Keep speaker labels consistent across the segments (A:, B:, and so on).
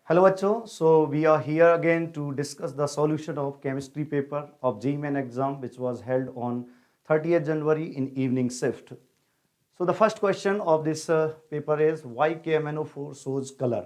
A: Hello बच्चों, so we are here again to discuss the solution of chemistry paper of JEE exam which was held on 30th January in evening shift. So the first question of this paper is why KMNO4 shows color.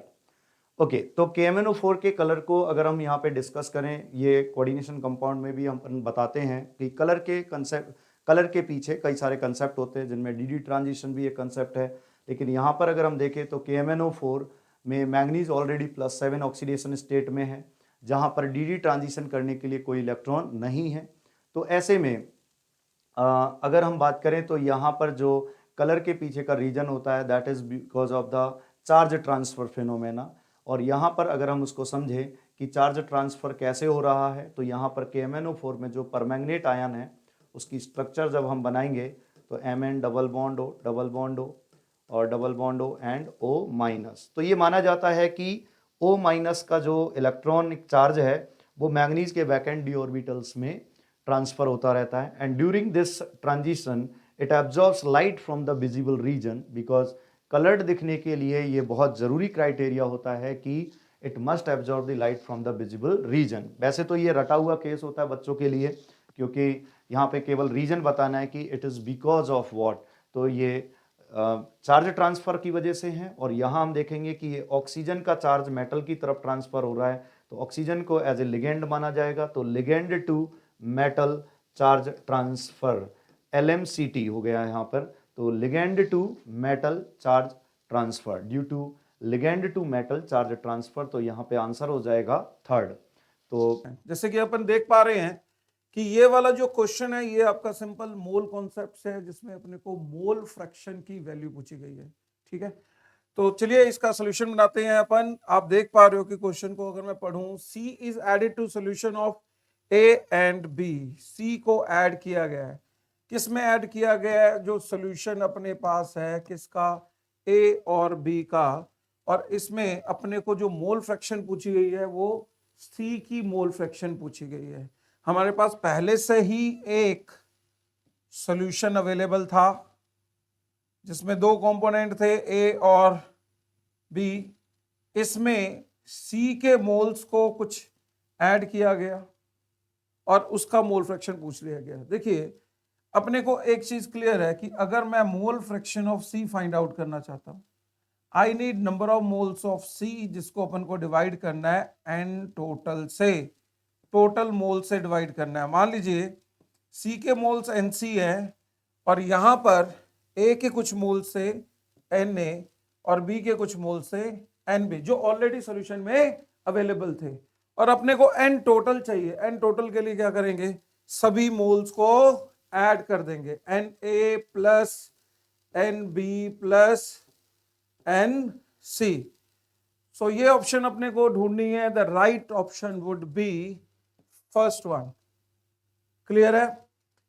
A: Okay तो KMNO4 के colour को अगर हम यहाँ पे discuss करें, ये coordination compound में भी हम बताते हैं कि कलर के पीछे कई सारे कंसेप्ट होते हैं जिनमें DD ट्रांजिशन भी एक कंसेप्ट है। लेकिन यहाँ पर अगर हम देखें तो KMNO4 में मैंगनीज ऑलरेडी +7 ऑक्सीडेशन स्टेट में है, जहाँ पर DD ट्रांजिशन करने के लिए कोई इलेक्ट्रॉन नहीं है। तो ऐसे में अगर हम बात करें तो यहाँ पर जो कलर के पीछे का रीजन होता है that is because of the charge transfer phenomena. और यहाँ पर अगर हम उसको समझें कि चार्ज ट्रांसफर कैसे हो रहा है, तो यहाँ पर KMNO4 में जो परमैंगनेट आयन है उसकी स्ट्रक्चर जब हम बनाएंगे तो Mn डबल बॉन्ड O और double bond O and O-। तो ये माना जाता है कि O- का जो इलेक्ट्रॉनिक चार्ज है वो मैंगनीज के वैकेंट डी ऑर्बिटल्स में ट्रांसफर होता रहता है। And during this transition it absorbs light from the visible region, because coloured दिखने के लिए ये बहुत ज़रूरी क्राइटेरिया होता है कि it must absorb the light from the visible region. वैसे तो ये रटा हुआ केस होता है बच्चों के लिए, क्योंकि यहाँ पे केवल रीजन बताना है कि it is because of what, तो ये चार्ज ट्रांसफर की वजह से है। और यहाँ हम देखेंगे कि ये ऑक्सीजन का चार्ज मेटल की तरफ ट्रांसफर हो रहा है, तो ऑक्सीजन को एज ए लिगेंड माना जाएगा, तो ligand to metal charge transfer LMCT हो गया यहाँ पर। तो ligand to metal charge transfer, due to ligand to metal charge transfer, तो यहाँ पे आंसर हो जाएगा थर्ड। तो
B: जैसे कि अपन देख पा रहे हैं कि ये वाला जो क्वेश्चन है ये आपका सिंपल मोल कॉन्सेप्ट से है, जिसमें अपने को मोल फ्रैक्शन की वैल्यू पूछी गई है। ठीक है, तो चलिए इसका सोल्यूशन बनाते हैं अपन। आप देख पा रहे हो कि क्वेश्चन को अगर मैं पढ़ूं, C is added to solution of A and B। C को ऐड किया गया है, किस में ऐड किया गया है? जो सोल्यूशन अपने पास है किसका, A और B का। और इसमें अपने को जो मोल फ्रैक्शन पूछी गई है वो C की मोल फ्रैक्शन पूछी गई है। हमारे पास पहले से ही एक सॉल्यूशन अवेलेबल था जिसमें दो कंपोनेंट थे A और B। इसमें C के मोल्स को कुछ ऐड किया गया और उसका मोल फ्रैक्शन पूछ लिया गया। देखिए अपने को एक चीज क्लियर है कि अगर मैं mole fraction of C find out करना चाहता हूं, I need number of moles of C, जिसको अपन को डिवाइड करना है N टोटल से, टोटल मोल से डिवाइड करना है। मान लीजिए C के मोल्स NC है और यहां पर A के कुछ मोल से Na और B के कुछ मोल से Nb, जो ऑलरेडी सॉल्यूशन में अवेलेबल थे। और अपने को N टोटल चाहिए। N टोटल के लिए क्या करेंगे, सभी मोल्स को ऐड कर देंगे, Na plus Nb plus Nc। सो ये ऑप्शन अपने को ढूंढनी है। The right option would be first one. Clear है?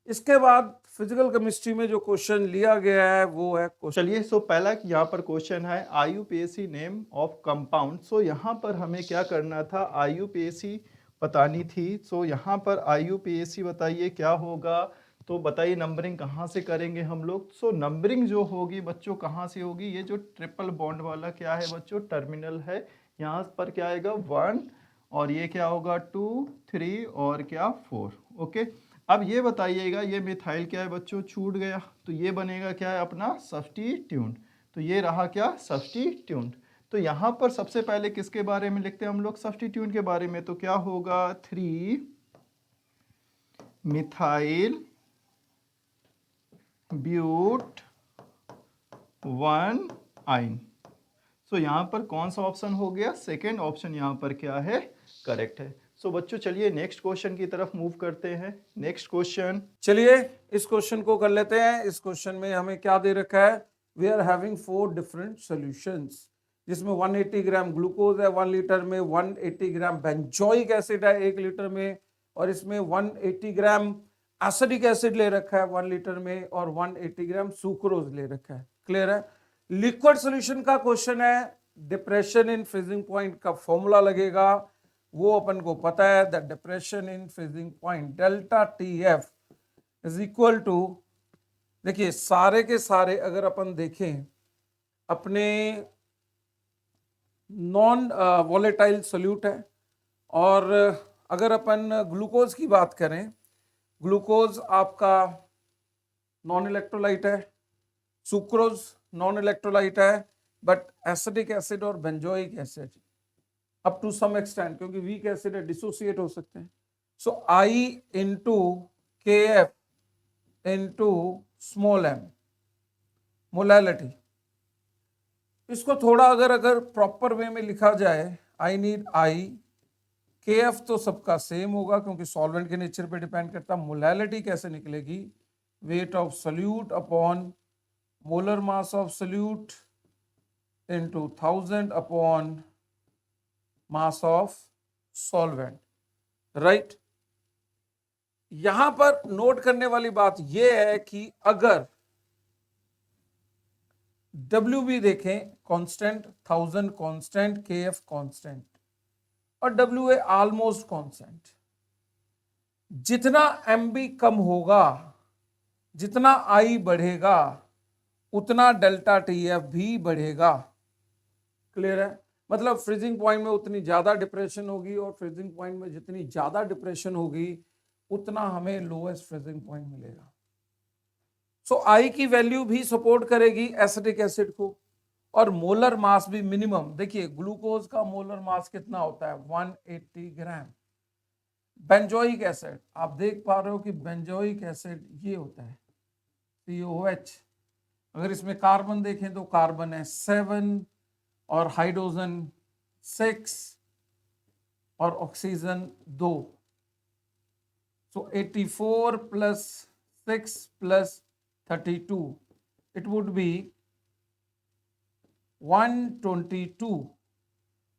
B: इसके बाद फिजिकल केमिस्ट्री में जो क्वेश्चन लिया गया है वो है क्वेश्चन,
C: चलिए सो पहला यहाँ पर क्वेश्चन है IUPAC नेम ऑफ कंपाउंड। सो यहाँ पर हमें क्या करना था, IUPAC बतानी थी। सो यहाँ पर IUPAC बताइए क्या होगा। तो बताइए नंबरिंग कहाँ से करेंगे हम लोग। सो नंबरिंग जो होगी बच्चों कहाँ से होगी, ये जो ट्रिपल बॉन्ड वाला क्या है बच्चों, टर्मिनल है, यहाँ पर क्या आएगा 1 और ये क्या होगा 2 3 और क्या 4। ओके, अब ये बताइएगा ये मिथाइल क्या है बच्चों, छूट गया, तो ये बनेगा क्या है अपना सब्स्टिट्यूट। तो ये रहा क्या सब्स्टिट्यूट। तो यहाँ पर सबसे पहले किसके बारे में लिखते हैं हम लोग, सब्स्टिट्यूट के बारे में। तो क्या होगा 3 मिथाइल ब्यूट 1 आइन। सो यहाँ पर कौन सा ऑप्शन हो गया, सेकेंड ऑप्शन यहाँ पर क्या है करेक्ट है। सो बच्चों चलिए नेक्स्ट क्वेश्चन की तरफ मूव करते हैं। नेक्स्ट क्वेश्चन,
B: चलिए इस क्वेश्चन को कर लेते हैं। इस क्वेश्चन में हमें क्या दे रखा है, we are having 4 different solutions, जिसमें 180 ग्राम ग्लूकोज है 1 लीटर में, 180 ग्राम बेंजोइक एसिड है 1 लीटर में, और इसमें 180 ग्राम एसिडिक एसिड ले रखा है 1 लीटर में, और 180 ग्राम सुक्रोज ले रखा है। क्लियर है? लिक्विड सॉल्यूशन का क्वेश्चन है, डिप्रेशन इन फ्रीजिंग पॉइंट का फॉर्मूला लगेगा, वो अपन को पता है। The depression in freezing point delta TF is equal to, देखिए सारे के सारे अगर अपन देखें अपने नॉन वॉलेटाइल सोल्यूट है। और अगर अपन ग्लूकोज की बात करें, ग्लूकोज आपका नॉन इलेक्ट्रोलाइट है, सुक्रोज नॉन इलेक्ट्रोलाइट है, बट एसिडिक एसिड और benzoic acid up to some extent, क्योंकि वीक एसिड है, डिसोसिएट हो सकते हैं। So I into K F into small M molality. इसको थोड़ा अगर प्रॉपर वे में लिखा जाए, आई नीड आई, के एफ तो सबका सेम होगा क्योंकि सॉल्वेंट के नेचर पे डिपेंड करता। मोलैलिटी कैसे निकलेगी? Weight of solute upon molar mass of solute into 1000 upon mass of solvent, right. यहां पर नोट करने वाली बात यह है कि अगर WB देखें कांस्टेंट, 1000 कांस्टेंट, KF कांस्टेंट और WA ऑलमोस्ट कांस्टेंट, जितना MB कम होगा, जितना I बढ़ेगा, उतना डेल्टा TF भी बढ़ेगा। क्लियर है? मतलब फ्रीजिंग पॉइंट में उतनी ज्यादा डिप्रेशन होगी और फ्रीजिंग पॉइंट में जितनी ज्यादा डिप्रेशन होगी उतना हमें लोएस्ट फ्रीजिंग पॉइंट मिलेगा। सो आई की वैल्यू भी सपोर्ट करेगी एसिटिक एसिड को, और मोलर मास भी मिनिमम। देखिए ग्लूकोज का मोलर मास कितना होता है? 180 ग्राम। बेंजोइक एसिड आप देख पा रहे हो कि बेंजोइक एसिड ये होता है COH। अगर इसमें कार्बन देखें तो कार्बन है 7 और हाइड्रोजन 6 और oxygen 2। So 84 plus 6 plus 32, it would be 122।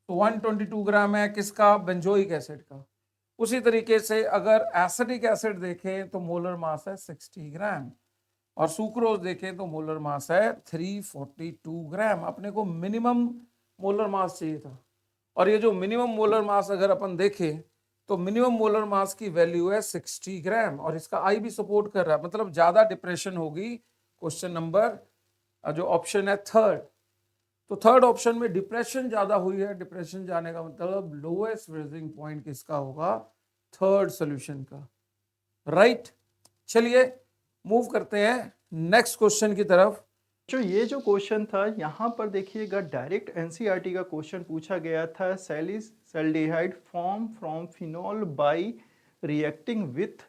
B: तो 122 ग्राम है किसका? बेंजोइक एसिड का। उसी तरीके से अगर एसिडिक एसिड देखें तो मोलर मास है 60 ग्राम, और सुक्रोज देखें तो मोलर मास है 342 ग्राम। अपने को मिनिमम मोलर मास चाहिए था, और ये जो मिनिमम मोलर मास अगर अपन देखें तो मिनिमम मोलर मास की वैल्यू है 60 ग्राम, और इसका आई भी सपोर्ट कर रहा है, मतलब ज्यादा डिप्रेशन होगी। क्वेश्चन नंबर जो ऑप्शन है थर्ड, तो थर्ड ऑप्शन में डिप्रेशन ज्यादा हुई है। डिप्रेशन जाने का मतलब लोएस्ट फ्रीजिंग पॉइंट किसका होगा? थर्ड सॉल्यूशन का, राइट। चलिए मूव करते हैं नेक्स्ट क्वेश्चन की तरफ।
C: ये जो क्वेश्चन था यहाँ पर देखिएगा, डायरेक्ट एनसीईआरटी का क्वेश्चन पूछा गया था। Salicylaldehyde form from phenol by reacting with.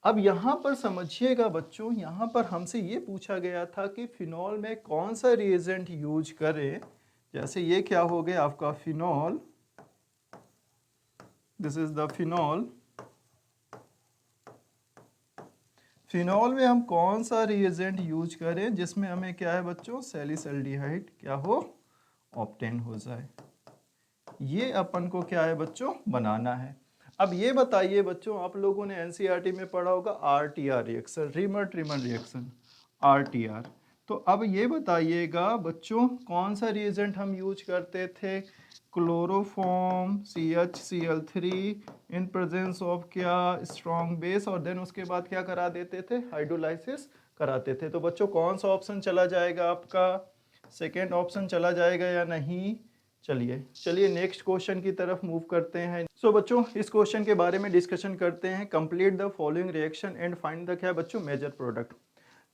C: अब यहाँ पर समझिएगा बच्चों, यहाँ पर हमसे ये पूछा गया था कि फिनॉल में कौन सा रिएजेंट यूज करें। जैसे ये क्या हो गया आपका phenol, this is the phenol. Phenol में हम कौन सा रिएजेंट यूज करें जिसमें हमें क्या है बच्चों? सैलिसल्डिहाइड क्या हो? ऑब्टेन हो जाए। ये अपन को क्या है बच्चों? बनाना है। अब ये बताइए बच्चों, आप लोगों ने एनसीईआरटी में पढ़ा होगा RTR reaction, reamer trimmer reaction, RTR। तो अब ये बताइएगा बच्चों, कौन सा रिएजेंट हम यूज करते थे? Chloroform CHCl3 in presence of क्या? स्ट्रॉन्ग बेस, और देन उसके बाद क्या करा देते थे? हाइड्रोलाइसिस कराते थे। तो बच्चों कौन सा ऑप्शन चला जाएगा आपका? सेकेंड ऑप्शन चला जाएगा या नहीं? चलिए नेक्स्ट क्वेश्चन की तरफ मूव करते हैं। सो बच्चों इस क्वेश्चन के बारे में डिस्कशन करते हैं। Complete the following reaction and find the क्या बच्चों? Major product.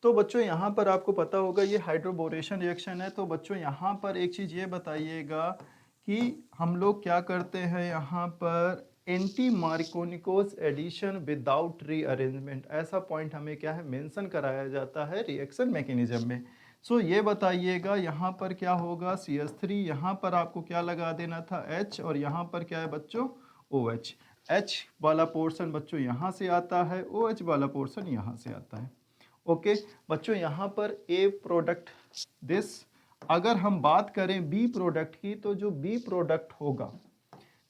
C: तो बच्चों यहाँ पर आपको पता होगा ये हाइड्रोबोरेशन रिएक्शन है। तो बच्चों यहाँ पर एक चीज़ ये बताइएगा कि हम लोग क्या करते हैं यहाँ पर? एंटी मार्कोनिकोस एडिशन विदाउट रीअरेंजमेंट, ऐसा पॉइंट हमें क्या है? मेंशन कराया जाता है रिएक्शन मैकेनिज्म में। सो ये बताइएगा यहाँ पर क्या होगा? CH3, यहाँ पर आपको क्या लगा देना था? H, और यहाँ पर क्या है बच्चों? OH। H वाला पोर्शन बच्चों यहाँ से आता है, OH वाला पोर्शन यहाँ से आता है। ओके बच्चों, यहाँ पर A प्रोडक्ट दिस। अगर हम बात करें B प्रोडक्ट की, तो जो B प्रोडक्ट होगा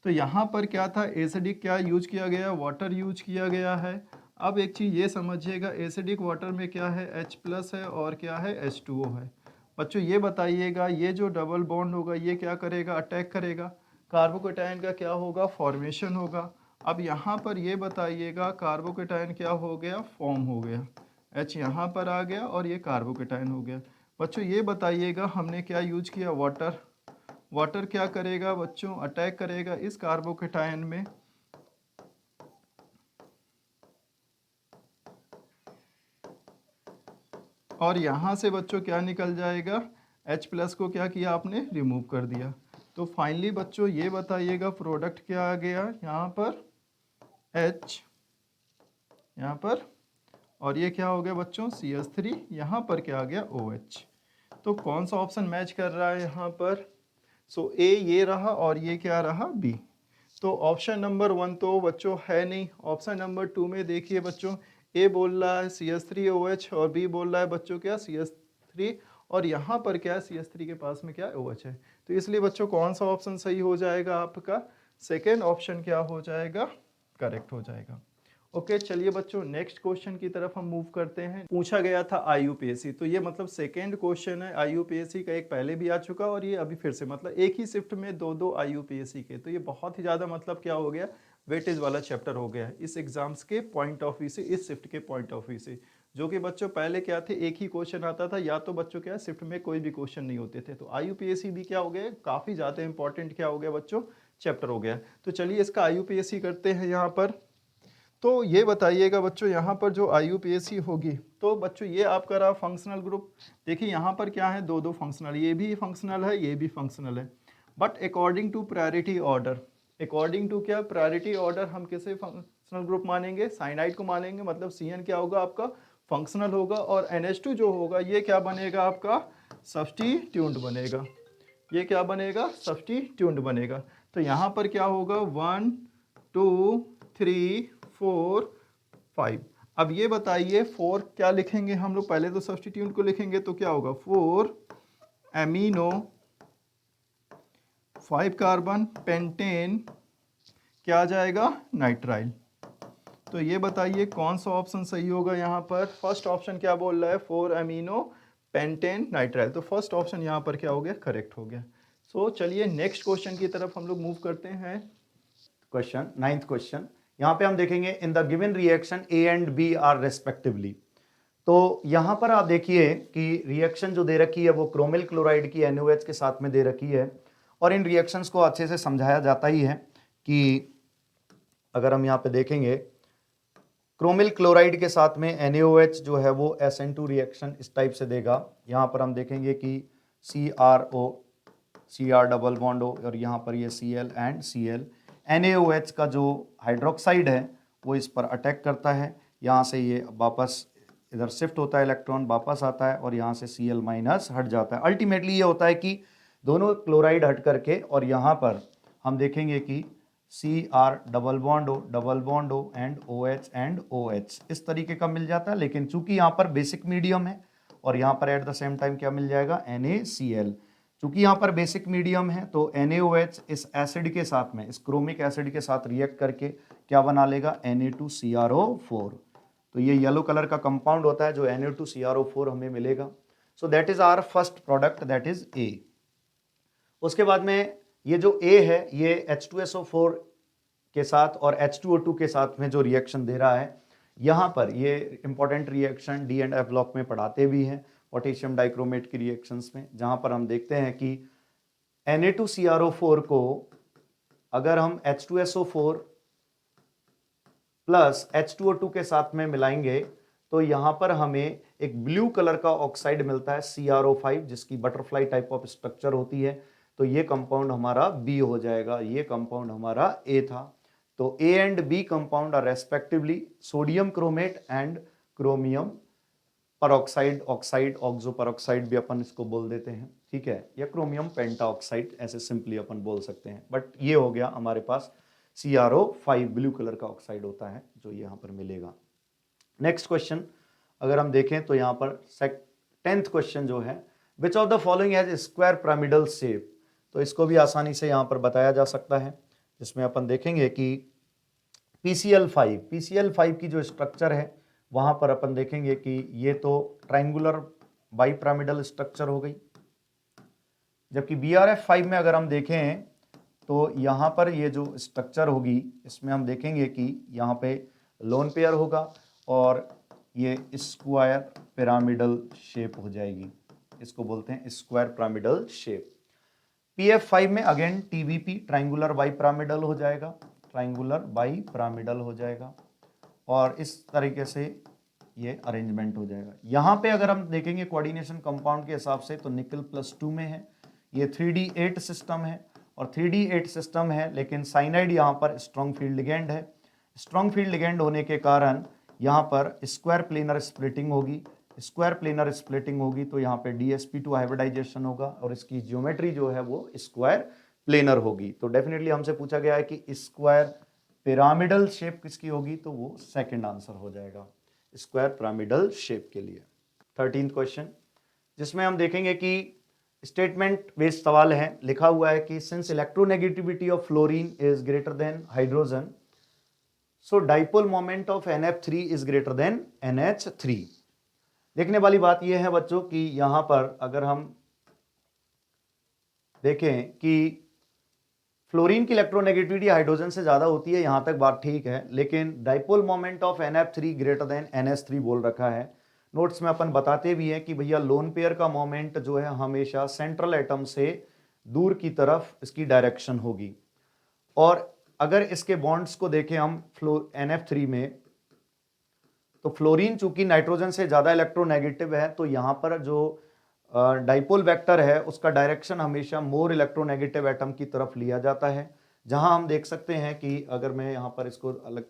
C: तो यहाँ पर क्या था? एसिडिक क्या यूज किया गया? वाटर यूज किया गया है। अब एक चीज़ ये समझिएगा, एसिडिक वाटर में क्या है? H+ है और क्या है? H2O है। बच्चों ये बताइएगा, ये जो डबल बॉन्ड होगा ये क्या करेगा? अटैक करेगा। कार्बोकेटायन का क्या होगा? फॉर्मेशन होगा। अब यहाँ पर ये बताइएगा, कार्बोकेटायन क्या हो गया? फॉर्म हो गया। H यहाँ पर आ गया और ये कार्बोकेटायन हो गया। बच्चों ये बताइएगा, हमने क्या यूज किया? वाटर। वाटर क्या करेगा बच्चों, अटैक करेगा इस कार्बोकेटायन में, और यहाँ से बच्चों क्या निकल जाएगा, H+ को क्या किया आपने, रिमूव कर दिया। तो फाइनली बच्चों ये बताइएगा प्रोडक्ट क्या आ गया, यहाँ पर H, यहाँ पर, और ये क्या हो गया बच्चों CH3, यहाँ पर क्या आ गया OH। तो कौन सा ऑप्शन मैच कर रहा है यहाँ पर, सो ए ये रहा और ये क्या रहा B। तो ऑप्शन नंबर 1 तो बच्चों है नहीं। ऑप्शन नंबर 2 में देखिए बच्चों, ए बोल रहा है CH3OH और बी बोल रहा है बच्चों क्या CH3, और यहाँ पर क्या है CH3 के पास में क्या OH है। तो इसलिए बच्चों कौन सा ऑप्शन सही हो जाएगा आपका, सेकेंड ऑप्शन क्या हो जाएगा, करेक्ट हो जाएगा। ओके चलिए बच्चों नेक्स्ट क्वेश्चन की तरफ हम मूव करते हैं। पूछा गया था IUPAC, तो ये मतलब सेकेंड क्वेश्चन है IUPAC का, एक पहले भी आ चुका और ये अभी फिर से, मतलब एक ही शिफ्ट में दो दो IUPAC के, तो ये बहुत ही ज़्यादा मतलब क्या हो गया, वेटेज वाला चैप्टर हो गया इस एग्जाम्स के पॉइंट ऑफ व्यू से, इस शिफ्ट के पॉइंट ऑफ व्यू से। जो कि बच्चों पहले क्या थे, एक ही क्वेश्चन आता था, या तो बच्चों क्या शिफ्ट में कोई भी क्वेश्चन नहीं होते थे। तो IUPAC भी क्या हो गया, काफ़ी ज़्यादा इंपॉर्टेंट क्या हो गया बच्चों, चैप्टर हो गया। तो चलिए इसका IUPAC करते हैं यहाँ पर। तो ये बताइएगा बच्चों यहाँ पर जो IUPAC होगी, तो बच्चों ये आपका रहा फंक्शनल ग्रुप। देखिए यहाँ पर क्या है, दो दो फंक्शनल, ये भी फंक्शनल है ये भी फंक्शनल है, but according to priority order, according to क्या प्रायोरिटी ऑर्डर, हम किसे फंक्शनल ग्रुप मानेंगे, साइनाइड को मानेंगे। मतलब CN क्या होगा आपका फंक्शनल होगा, और NH2 जो होगा ये क्या बनेगा आपका सब्स्टिट्यूट बनेगा, ये क्या बनेगा सब्स्टिट्यूट बनेगा। तो यहाँ पर क्या होगा 1 2 3 4 5। अब ये बताइए 4 क्या लिखेंगे हम लोग, पहले तो सब्स्टिट्यूट को लिखेंगे, तो क्या होगा 4 एमिनो 5 कार्बन पेंटेन क्या आ जाएगा नाइट्राइल। तो ये बताइए कौन सा ऑप्शन सही होगा यहाँ पर। फर्स्ट ऑप्शन क्या बोल रहा है 4 एमिनो पेंटेन नाइट्राइल, तो फर्स्ट ऑप्शन यहाँ पर क्या हो गया, करेक्ट हो गया। सो चलिए नेक्स्ट क्वेश्चन की तरफ हम लोग मूव करते हैं।
A: क्वेश्चन 9th क्वेश्चन, यहाँ पे हम देखेंगे in the given reaction A and B are respectively. तो यहाँ पर आप देखिए कि रिएक्शन जो दे रखी है वो क्रोमिल क्लोराइड की NaOH के साथ में दे रखी है, और इन रिएक्शंस को अच्छे से समझाया जाता ही है कि अगर हम यहाँ पे देखेंगे क्रोमिल क्लोराइड के साथ में NaOH जो है वो SN2 रिएक्शन इस टाइप से देगा। यहाँ पर हम देखेंगे कि CrO Cr double bond O, और यहाँ पर ये Cl एंड Cl, NaOH का जो हाइड्रोक्साइड है वो इस पर अटैक करता है, यहाँ से ये वापस इधर शिफ्ट होता है, इलेक्ट्रॉन वापस आता है और यहाँ से Cl माइनस हट जाता है। अल्टीमेटली ये होता है कि दोनों क्लोराइड हट करके, और यहाँ पर हम देखेंगे कि Cr double bond O and OH इस तरीके का मिल जाता है। लेकिन चूंकि यहाँ पर बेसिक मीडियम है और यहाँ पर एट द सेम टाइम क्या मिल जाएगा NaCl, चूंकि यहाँ पर बेसिक मीडियम है तो NaOH इस एसिड के साथ में, इस क्रोमिक एसिड के साथ रिएक्ट करके क्या बना लेगा Na2CrO4। तो ये येलो कलर का कंपाउंड होता है जो Na2CrO4 हमें मिलेगा। So that is our first product, that is A। उसके बाद में ये जो A है ये H2SO4 के साथ और H2O2 के साथ में जो रिएक्शन दे रहा है, यहाँ पर ये important reaction D and F block में पढ़ाते भी हैं पोटेशियम डाइक्रोमेट की रिएक्शंस में, जहाँ पर हम देखते हैं कि Na2CrO4 को अगर हम H2SO4 प्लस H2O2 के साथ में मिलाएंगे तो यहाँ पर हमें एक ब्लू कलर का ऑक्साइड मिलता है CrO5, जिसकी बटरफ्लाई टाइप ऑफ स्ट्रक्चर होती है। तो ये कंपाउंड हमारा B हो जाएगा, ये कंपाउंड हमारा A था। तो A and B compound are respectively sodium chromate and chromium peroxide, oxide oxo peroxide भी अपन इसको बोल देते हैं, ठीक है, या क्रोमियम पेंटा ऑक्साइड ऐसे सिंपली अपन बोल सकते हैं। बट ये हो गया हमारे पास CrO5 ब्लू कलर का ऑक्साइड होता है जो यहाँ पर मिलेगा। नेक्स्ट क्वेश्चन अगर हम देखें तो यहाँ पर 10th क्वेश्चन जो है, which of the following has square pyramidal shape. तो इसको भी आसानी से यहाँ पर बताया जा सकता है, जिसमें अपन देखेंगे कि PCl5 की जो स्ट्रक्चर है वहाँ पर अपन देखेंगे कि ये तो ट्राइंगुलर बाई पिरामिडल स्ट्रक्चर हो गई, जबकि BRF5 में अगर हम देखें तो यहाँ पर ये जो स्ट्रक्चर होगी इसमें हम देखेंगे कि यहाँ पे लोन पेयर होगा और ये स्क्वायर पिरामिडल शेप हो जाएगी, इसको बोलते हैं स्क्वायर पिरामिडल शेप। PF5 में अगेन TBP ट्राइंगुलर बाइपिरामिडल हो जाएगा, ट्राइंगुलर बाइपिरामिडल हो जाएगा, और इस तरीके से ये अरेंजमेंट हो जाएगा। यहाँ पे अगर हम देखेंगे कोऑर्डिनेशन कंपाउंड के हिसाब से तो निकल +2 में है, ये 3D8 सिस्टम है, और 3D8 सिस्टम है लेकिन साइनाइड यहाँ पर स्ट्रॉन्ग फील्ड लिगेंड है। स्ट्रॉन्ग फील्ड लिगेंड होने के कारण यहाँ पर स्क्वायर प्लेनर स्प्लिटिंग होगी, स्क्वायर प्लेनर स्प्लिटिंग होगी तो यहाँ पे DsP2 हाइब्रिडाइजेशन होगा और इसकी ज्योमेट्री जो है वो स्क्वायर प्लेनर होगी। तो डेफिनेटली हमसे पूछा गया है कि स्क्वायर पिरामिडल शेप किसकी होगी, तो वो सेकंड आंसर हो जाएगा स्क्वायर पिरामिडल शेप के लिए। 13th क्वेश्चन, जिसमें हम देखेंगे कि स्टेटमेंट बेस्ड सवाल है। लिखा हुआ है कि since electronegativity of fluorine is greater than hydrogen, so dipole moment of NF3 is greater than NH3। देखने वाली बात यह है बच्चों कि यहां पर अगर हम देखें कि फ्लोरीन की इलेक्ट्रोनेगेटिविटी हाइड्रोजन से ज्यादा होती है, यहां तक बात ठीक है, लेकिन dipole moment of NF3 greater than NH3 बोल रखा है। नोट्स में अपन बताते भी हैं कि भैया लोन पेयर का मोमेंट जो है हमेशा सेंट्रल एटम से दूर की तरफ इसकी डायरेक्शन होगी, और अगर इसके बॉन्ड्स को देखें हम NF3 में, तो फ्लोरीन चूंकि नाइट्रोजन से ज्यादा इलेक्ट्रोनेगेटिव है तो यहां पर जो डाइपोल वेक्टर है उसका डायरेक्शन हमेशा मोर इलेक्ट्रोनेगेटिव एटम की तरफ लिया जाता है। जहां हम देख सकते हैं कि अगर मैं यहां पर इसको अलग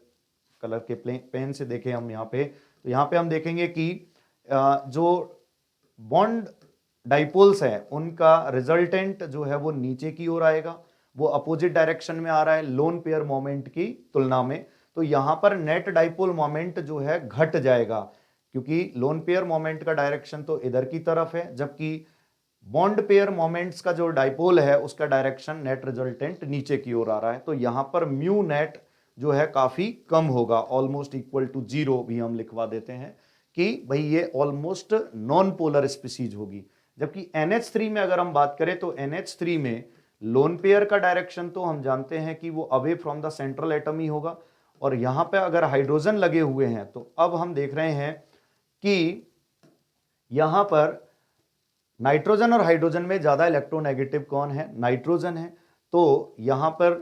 A: कलर के पेन से देखें हम यहाँ पे, तो यहाँ पे हम देखेंगे कि जो बॉन्ड डाइपोल्स है उनका रिजल्टेंट जो है वो नीचे की ओर आएगा, वो अपोजिट डायरेक्शन में आ रहा है लोन पेयर मोमेंट की तुलना में। तो यहां पर नेट डाइपोल मोमेंट जो है घट जाएगा, क्योंकि लोन पेयर मोमेंट का डायरेक्शन तो इधर की तरफ है, जबकि बॉन्ड पेयर मोमेंट्स का जो डाइपोल है उसका डायरेक्शन नेट रिजल्टेंट नीचे की ओर आ रहा है। तो यहां पर म्यू नेट जो है काफी कम होगा, ऑलमोस्ट इक्वल टू 0 भी हम लिखवा देते हैं कि भाई ये ऑलमोस्ट नॉन पोलर स्पीसीज होगी। जबकि NH3 में अगर हम बात करें तो NH3 में लोन पेयर का डायरेक्शन तो हम जानते हैं कि वो away from the central atom ही होगा, और यहां पे अगर हाइड्रोजन लगे हुए हैं तो अब हम देख रहे हैं कि यहां पर नाइट्रोजन और हाइड्रोजन में ज्यादा इलेक्ट्रोनेगेटिव कौन है, नाइट्रोजन है। तो यहां पर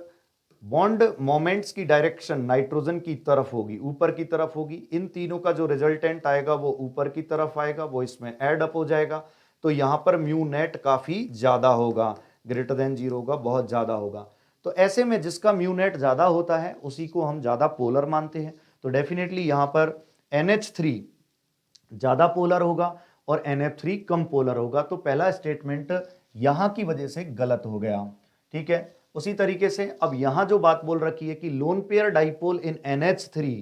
A: बॉन्ड मोमेंट्स की डायरेक्शन नाइट्रोजन की तरफ होगी, ऊपर की तरफ होगी। इन तीनों का जो रिजल्टेंट आएगा वो ऊपर की तरफ आएगा, वो इसमें ऐड अप हो जाएगा। तो यहां पर म्यू नेट काफी ज्यादा होगा, ग्रेटर देन 0 होगा, बहुत ज्यादा होगा। तो ऐसे में जिसका म्यू नेट ज्यादा होता है उसी को हम ज्यादा पोलर मानते हैं। तो डेफिनेटली यहां पर NH3 ज्यादा पोलर होगा और NF3 कम पोलर होगा। तो पहला स्टेटमेंट यहां की वजह से गलत हो गया, ठीक है। उसी तरीके से अब यहां जो बात बोल रखी है कि lone pair dipole in NH3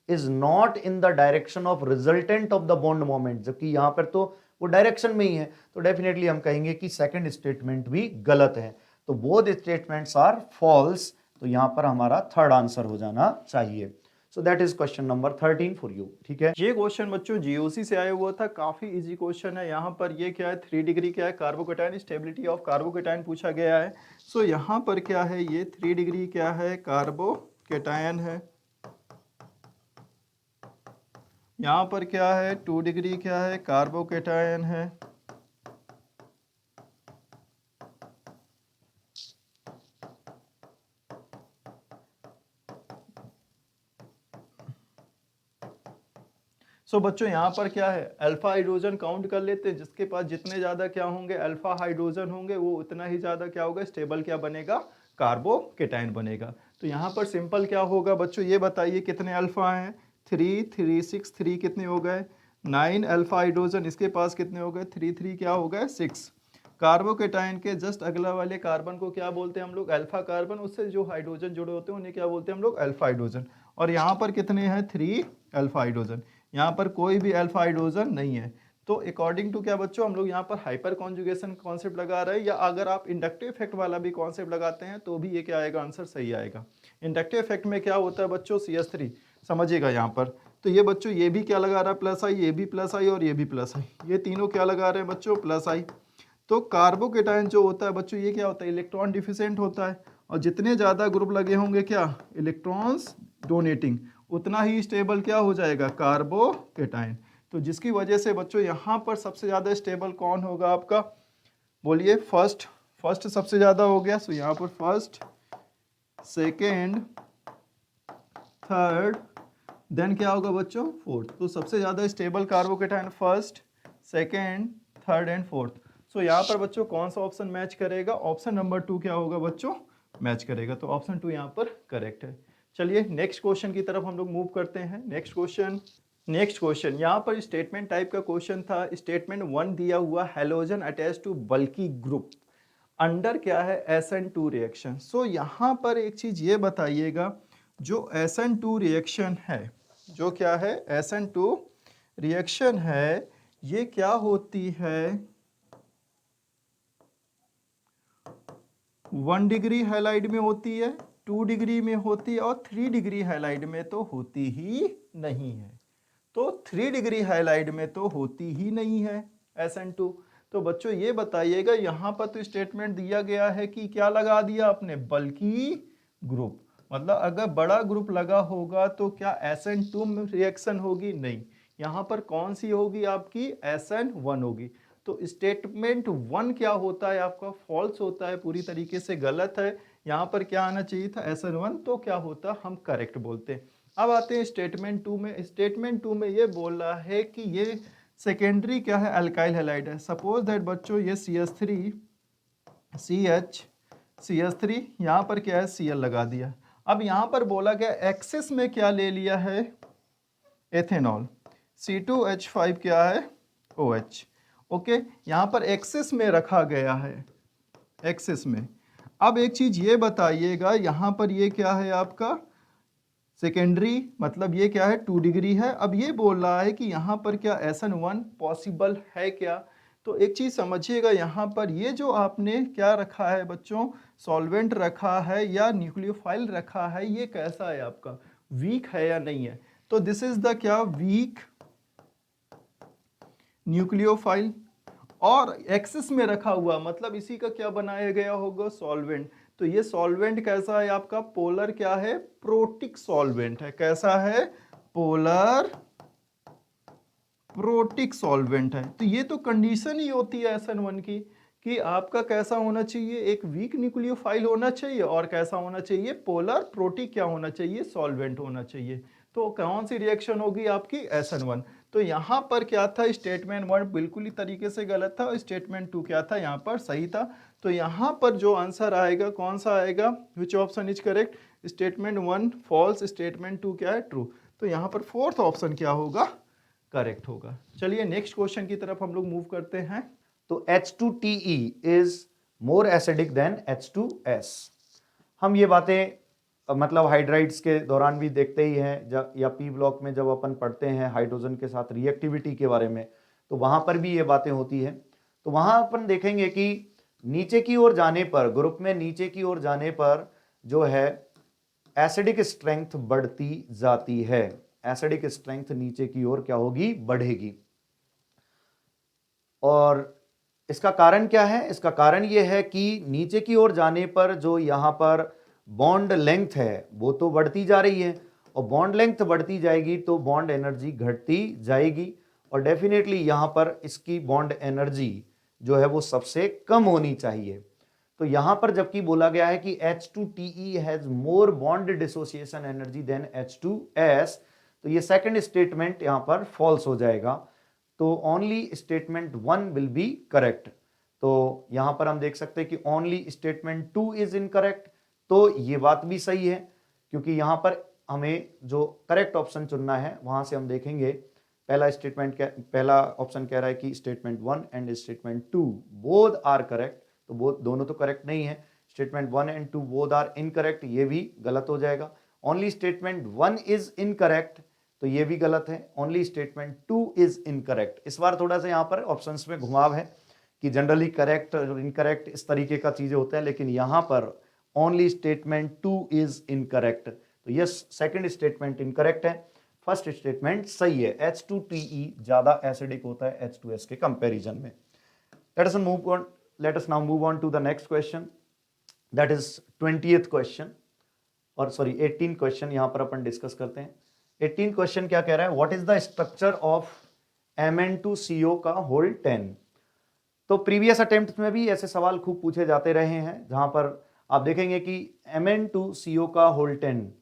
A: is not in the direction of resultant of the bond moment, जबकि यहां पर तो वो डायरेक्शन में ही है। तो डेफिनेटली हम कहेंगे कि सेकंड स्टेटमेंट भी गलत है। तो बोथ स्टेटमेंट्स आर फॉल्स। तो यहां पर हमारा थर्ड आंसर हो जाना चाहिए। सो that is question number 13 for you, ठीक है।
C: ये क्वेश्चन बच्चों GOC से आया हुआ था, काफी इजी क्वेश्चन है। यहाँ पर ये क्या है, 3 डिग्री क्या है, कार्बोकेटाइन, स्टेबिलिटी ऑफ कार्बोकेटाइन पूछा गया है। सो यहाँ पर क्या है, ये 3 डिग्री क्या है, कार्बोकेटाइन है। यहाँ पर क्या है, 2 डिग्री क्या है, कार्बोकेटाइन है। सो बच्चों यहाँ पर क्या है, अल्फा हाइड्रोजन काउंट कर लेते हैं। जिसके पास जितने ज्यादा क्या होंगे, अल्फा हाइड्रोजन होंगे, वो उतना ही ज्यादा क्या होगा, स्टेबल क्या बनेगा, कार्बोकेटाइन बनेगा। तो यहाँ पर सिंपल क्या होगा बच्चों, ये बताइए कितने अल्फा हैं, 3 3 6 3 कितने हो गए, 9 अल्फा हाइड्रोजन। इसके पास कितने हो गए, 3 3 क्या हो गए, 6। कार्बोकेटाइन के जस्ट अगला वाले कार्बन को क्या बोलते हैं हम लोग, अल्फा कार्बन। उससे जो हाइड्रोजन जुड़े होते हैं उन्हें क्या बोलते हैं हम लोग, अल्फा हाइड्रोजन। और यहाँ पर कितने हैं, 3 अल्फा हाइड्रोजन। यहाँ पर कोई भी अल्फा हाइड्रोजन नहीं है। तो अकॉर्डिंग टू क्या बच्चों, हम लोग यहाँ पर हाइपर कॉन्जुगेशन कॉन्सेप्ट लगा रहे हैं, या अगर आप इंडक्टिव इफेक्ट वाला भी कॉन्सेप्ट लगाते हैं तो भी ये क्या आएगा, आंसर सही आएगा। इंडक्टिव इफेक्ट में क्या होता है बच्चों, CH3 समझिएगा यहाँ पर। तो ये बच्चों ये भी क्या लगा रहा है, प्लस आई, ये भी प्लस आई और ये भी प्लस आई, ये तीनों क्या लगा रहे हैं बच्चों, प्लस आई। तो कार्बोकेटाइन जो होता है बच्चों, ये क्या होता है, इलेक्ट्रॉन डिफिशिएंट होता है। और जितने ज़्यादा ग्रुप लगे होंगे क्या, इलेक्ट्रॉन्स डोनेटिंग, उतना ही स्टेबल क्या हो जाएगा, कार्बोकेटाइन। तो जिसकी वजह से बच्चों यहाँ पर सबसे ज़्यादा स्टेबल कौन होगा आपका, बोलिए, फर्स्ट फर्स्ट सबसे ज्यादा हो गया, सो यहाँ पर फर्स्ट, सेकेंड, थर्ड, देन क्या होगा बच्चों, फोर्थ। तो सबसे ज्यादा stable carbocation first, second, third and fourth. So यहाँ पर बच्चों कौन सा ऑप्शन मैच करेगा, ऑप्शन नंबर 2 क्या होगा बच्चों, मैच करेगा। तो ऑप्शन 2 यहाँ पर करेक्ट है। चलिए नेक्स्ट क्वेश्चन की तरफ हम लोग मूव करते हैं। नेक्स्ट क्वेश्चन यहाँ पर स्टेटमेंट टाइप का क्वेश्चन था। स्टेटमेंट 1 दिया हुआ, halogen attach to bulky group under क्या है, SN2 रिएक्शन। सो यहाँ पर एक चीज ये बताइएगा, जो SN2 रिएक्शन है, जो क्या है SN2 रिएक्शन है, ये क्या होती है, 1 डिग्री हैलाइड में होती है, 2 डिग्री में होती है, और 3 डिग्री हैलाइड में तो होती ही नहीं है। तो 3 डिग्री हैलाइड में तो होती ही नहीं है SN2। तो बच्चों ये बताइएगा, यहाँ पर तो स्टेटमेंट दिया गया है कि क्या लगा दिया आपने, बल्कि ग्रुप। मतलब अगर बड़ा ग्रुप लगा होगा तो क्या SN2 में रिएक्शन होगी, नहीं। यहाँ पर कौन सी होगी आपकी, SN1 होगी। तो स्टेटमेंट 1 क्या होता है आपका, फॉल्स होता है, पूरी तरीके से गलत है। यहाँ पर क्या आना चाहिए था, SN1, तो क्या होता, हम करेक्ट बोलते हैं। अब आते हैं स्टेटमेंट 2 में। स्टेटमेंट 2 में ये बोल रहा है कि ये सेकेंडरी क्या है, अल्काइल हैलाइड है। सपोज दैट बच्चों ये CH3 CH3 यहाँ पर क्या है, Cl लगा दिया। अब यहाँ पर बोला गया एक्सेस में क्या ले लिया है, एथेनॉल, C2H5 क्या है, OH। ओके, यहाँ पर एक्सेस में रखा गया है, एक्सेस में। अब एक चीज ये बताइएगा, यहाँ पर ये क्या है आपका सेकेंडरी, मतलब ये क्या है 2 डिग्री है। अब ये बोल रहा है कि यहाँ पर क्या SN1 पॉसिबल है क्या। तो एक चीज समझिएगा, यहाँ पर ये जो आपने क्या रखा है बच्चों, सॉल्वेंट रखा है या न्यूक्लियोफाइल रखा है, ये कैसा है आपका, वीक है या नहीं है। तो दिस इज द क्या, वीक न्यूक्लियोफाइल, और एक्सेस में रखा हुआ, मतलब इसी का क्या बनाया गया होगा, सॉल्वेंट। तो ये सॉल्वेंट कैसा है आपका, पोलर क्या है, प्रोटिक सॉल्वेंट है। कैसा है, पोलर प्रोटिक सॉल्वेंट है। तो ये तो कंडीशन ही होती है SN1 की, कि आपका कैसा होना चाहिए, एक वीक न्यूक्लियोफाइल होना चाहिए, और कैसा होना चाहिए, पोलर प्रोटिक क्या होना चाहिए, सॉल्वेंट होना चाहिए। तो कौन सी रिएक्शन होगी आपकी, SN1। तो यहाँ पर क्या था, स्टेटमेंट 1 बिल्कुल ही तरीके से गलत था, और स्टेटमेंट 2 क्या था, यहाँ पर सही था। तो यहाँ पर जो आंसर आएगा कौन सा आएगा, which option is correct, statement 1 false, statement 2 क्या है, ट्रू। तो यहाँ पर फोर्थ ऑप्शन क्या होगा, करेक्ट होगा। चलिए नेक्स्ट क्वेश्चन की तरफ हम लोग मूव करते हैं।
A: तो H2TE is more acidic then H2S। हम ये बातें मतलब हाइड्राइड्स के दौरान भी देखते ही हैं, या P ब्लॉक में जब अपन पढ़ते हैं हाइड्रोजन के साथ रिएक्टिविटी के बारे में, तो वहां पर भी ये बातें होती हैं। तो वहां अपन देखेंगे कि नीचे की ओर जाने पर, ग्रुप में नीचे की ओर जाने पर जो है एसिडिक स्ट्रेंथ बढ़ती जाती है। एसिडिक स्ट्रेंथ नीचे की ओर क्या होगी, बढ़ेगी। और इसका कारण क्या है, इसका कारण यह है कि नीचे की ओर जाने पर जो यहाँ पर बॉन्ड लेंथ है वो तो बढ़ती जा रही है, और बॉन्ड लेंथ बढ़ती जाएगी तो बॉन्ड एनर्जी घटती जाएगी, और डेफिनेटली यहाँ पर इसकी बॉन्ड एनर्जी जो है वो सबसे कम होनी चाहिए। तो यहाँ पर जबकि बोला गया है कि H2TE has more bond dissociation energy than H2S, तो ये सेकंड स्टेटमेंट यहाँ पर फॉल्स हो जाएगा। तो only statement 1 will be correct. तो यहां पर हम देख सकते हैं कि ओनली स्टेटमेंट 2 इज इनकरेक्ट। तो ये बात भी सही है, क्योंकि यहां पर हमें जो करेक्ट ऑप्शन चुनना है, वहां से हम देखेंगे पहला ऑप्शन कह रहा है कि statement 1 and statement 2 both are correct. तो बोथ दोनों तो करेक्ट नहीं है, statement 1 and 2 both are incorrect, ये भी गलत हो जाएगा। ओनली स्टेटमेंट 1 इज इनकरेक्ट, तो ये भी गलत है। Only statement 2 is incorrect. इस बार थोड़ा सा यहाँ पर ऑप्शंस में घुमाव है कि जनरली करेक्ट और इनकरेक्ट इस तरीके का चीजें होता है, लेकिन यहाँ पर ओनली स्टेटमेंट 2 इज इनकरेक्ट। तो यस, सेकंड स्टेटमेंट इनकरेक्ट है, फर्स्ट स्टेटमेंट सही है। H2TE ज्यादा एसिडिक होता है H2S के कंपैरिजन में। Let us now move on to the next question, that is 20th question, और सॉरी 18 क्वेश्चन यहाँ पर अपन डिस्कस करते हैं। 18 क्वेश्चन क्या कह रहा है, what is the structure of Mn2CO का होल 10। तो प्रीवियस अटेम्प्ट में भी ऐसे सवाल खूब पूछे जाते रहे हैं, जहां पर आप देखेंगे कि Mn2CO का होल 10,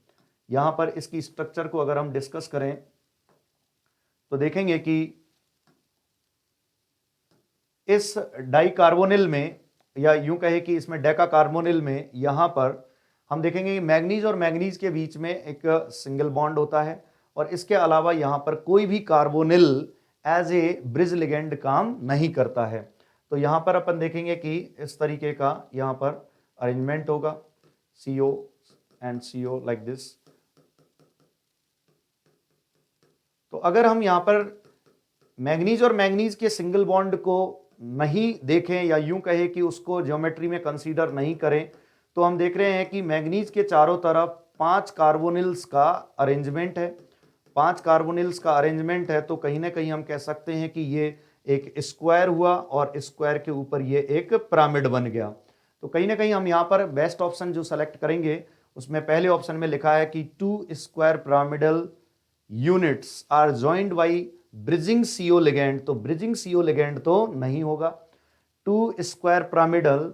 A: यहां पर इसकी स्ट्रक्चर को अगर हम डिस्कस करें तो देखेंगे कि इस डाइकार्बोनिल में, या यूं कहे कि इसमें डेका कार्बोनिल में, यहां पर हम देखेंगे कि मैग्नीज और मैग्नीज के बीच में एक सिंगल बॉन्ड होता है, और इसके अलावा यहां पर कोई भी carbonyl as a bridge ligand काम नहीं करता है। तो यहां पर अपन देखेंगे कि इस तरीके का यहां पर अरेंजमेंट होगा, CO and CO like this. तो अगर हम यहां पर मैग्नीज और मैग्नीज के सिंगल बॉन्ड को नहीं देखें, या यूं कहे कि उसको ज्योमेट्री में कंसीडर नहीं करें, तो हम देख रहे हैं कि मैग्नीज के चारों तरफ 5 कार्बोनिल्स का अरेंजमेंट है। 5 कार्बोनिल्स का अरेंजमेंट है, तो कहीं ना कहीं हम कह सकते हैं कि ये एक स्क्वायर हुआ, और स्क्वायर के ऊपर ये एक पिरामिड बन गया। तो कहीं ना कहीं हम यहाँ पर बेस्ट ऑप्शन जो सेलेक्ट करेंगे, उसमें पहले ऑप्शन में लिखा है कि 2 square pyramidal units are joined by bridging CO ligand. तो ब्रिजिंग CO लिगेंड तो नहीं होगा। 2 square pyramidal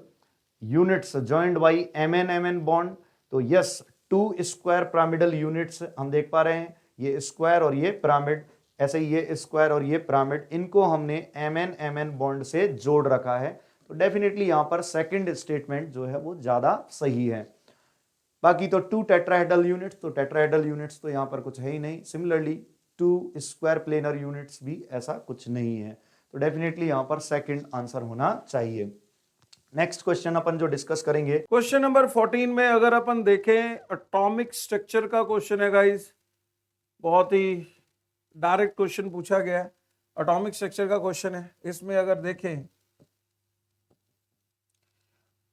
A: units joined by MN bond. तो यस, 2 स्क्वायर पिरामिडल यूनिट्स हम देख पा रहे हैं, ये स्क्वायर और ये पिरामिड, ऐसे ही ये स्क्वायर और ये पिरामिड, इनको हमने MN बॉन्ड से जोड़ रखा है। तो डेफिनेटली यहां पर सेकंड स्टेटमेंट जो है वो ज्यादा सही है। बाकी तो 2 टेट्राहेड्रल यूनिट्स, तो टेट्राहेड्रल यूनिट्स तो यहां पर कुछ है ही नहीं। सिमिलरली 2 स्क्वायर प्लेनर यूनिट्स भी ऐसा कुछ नहीं है। तो डेफिनेटली यहां पर सेकंड आंसर होना चाहिए। नेक्स्ट क्वेश्चन अपन जो डिस्कस करेंगे,
B: क्वेश्चन नंबर 14 में अगर अपन देखें, एटॉमिक स्ट्रक्चर का क्वेश्चन है गाइस। बहुत ही डायरेक्ट क्वेश्चन पूछा गया है, एटॉमिक स्ट्रक्चर का क्वेश्चन है। इसमें अगर देखें,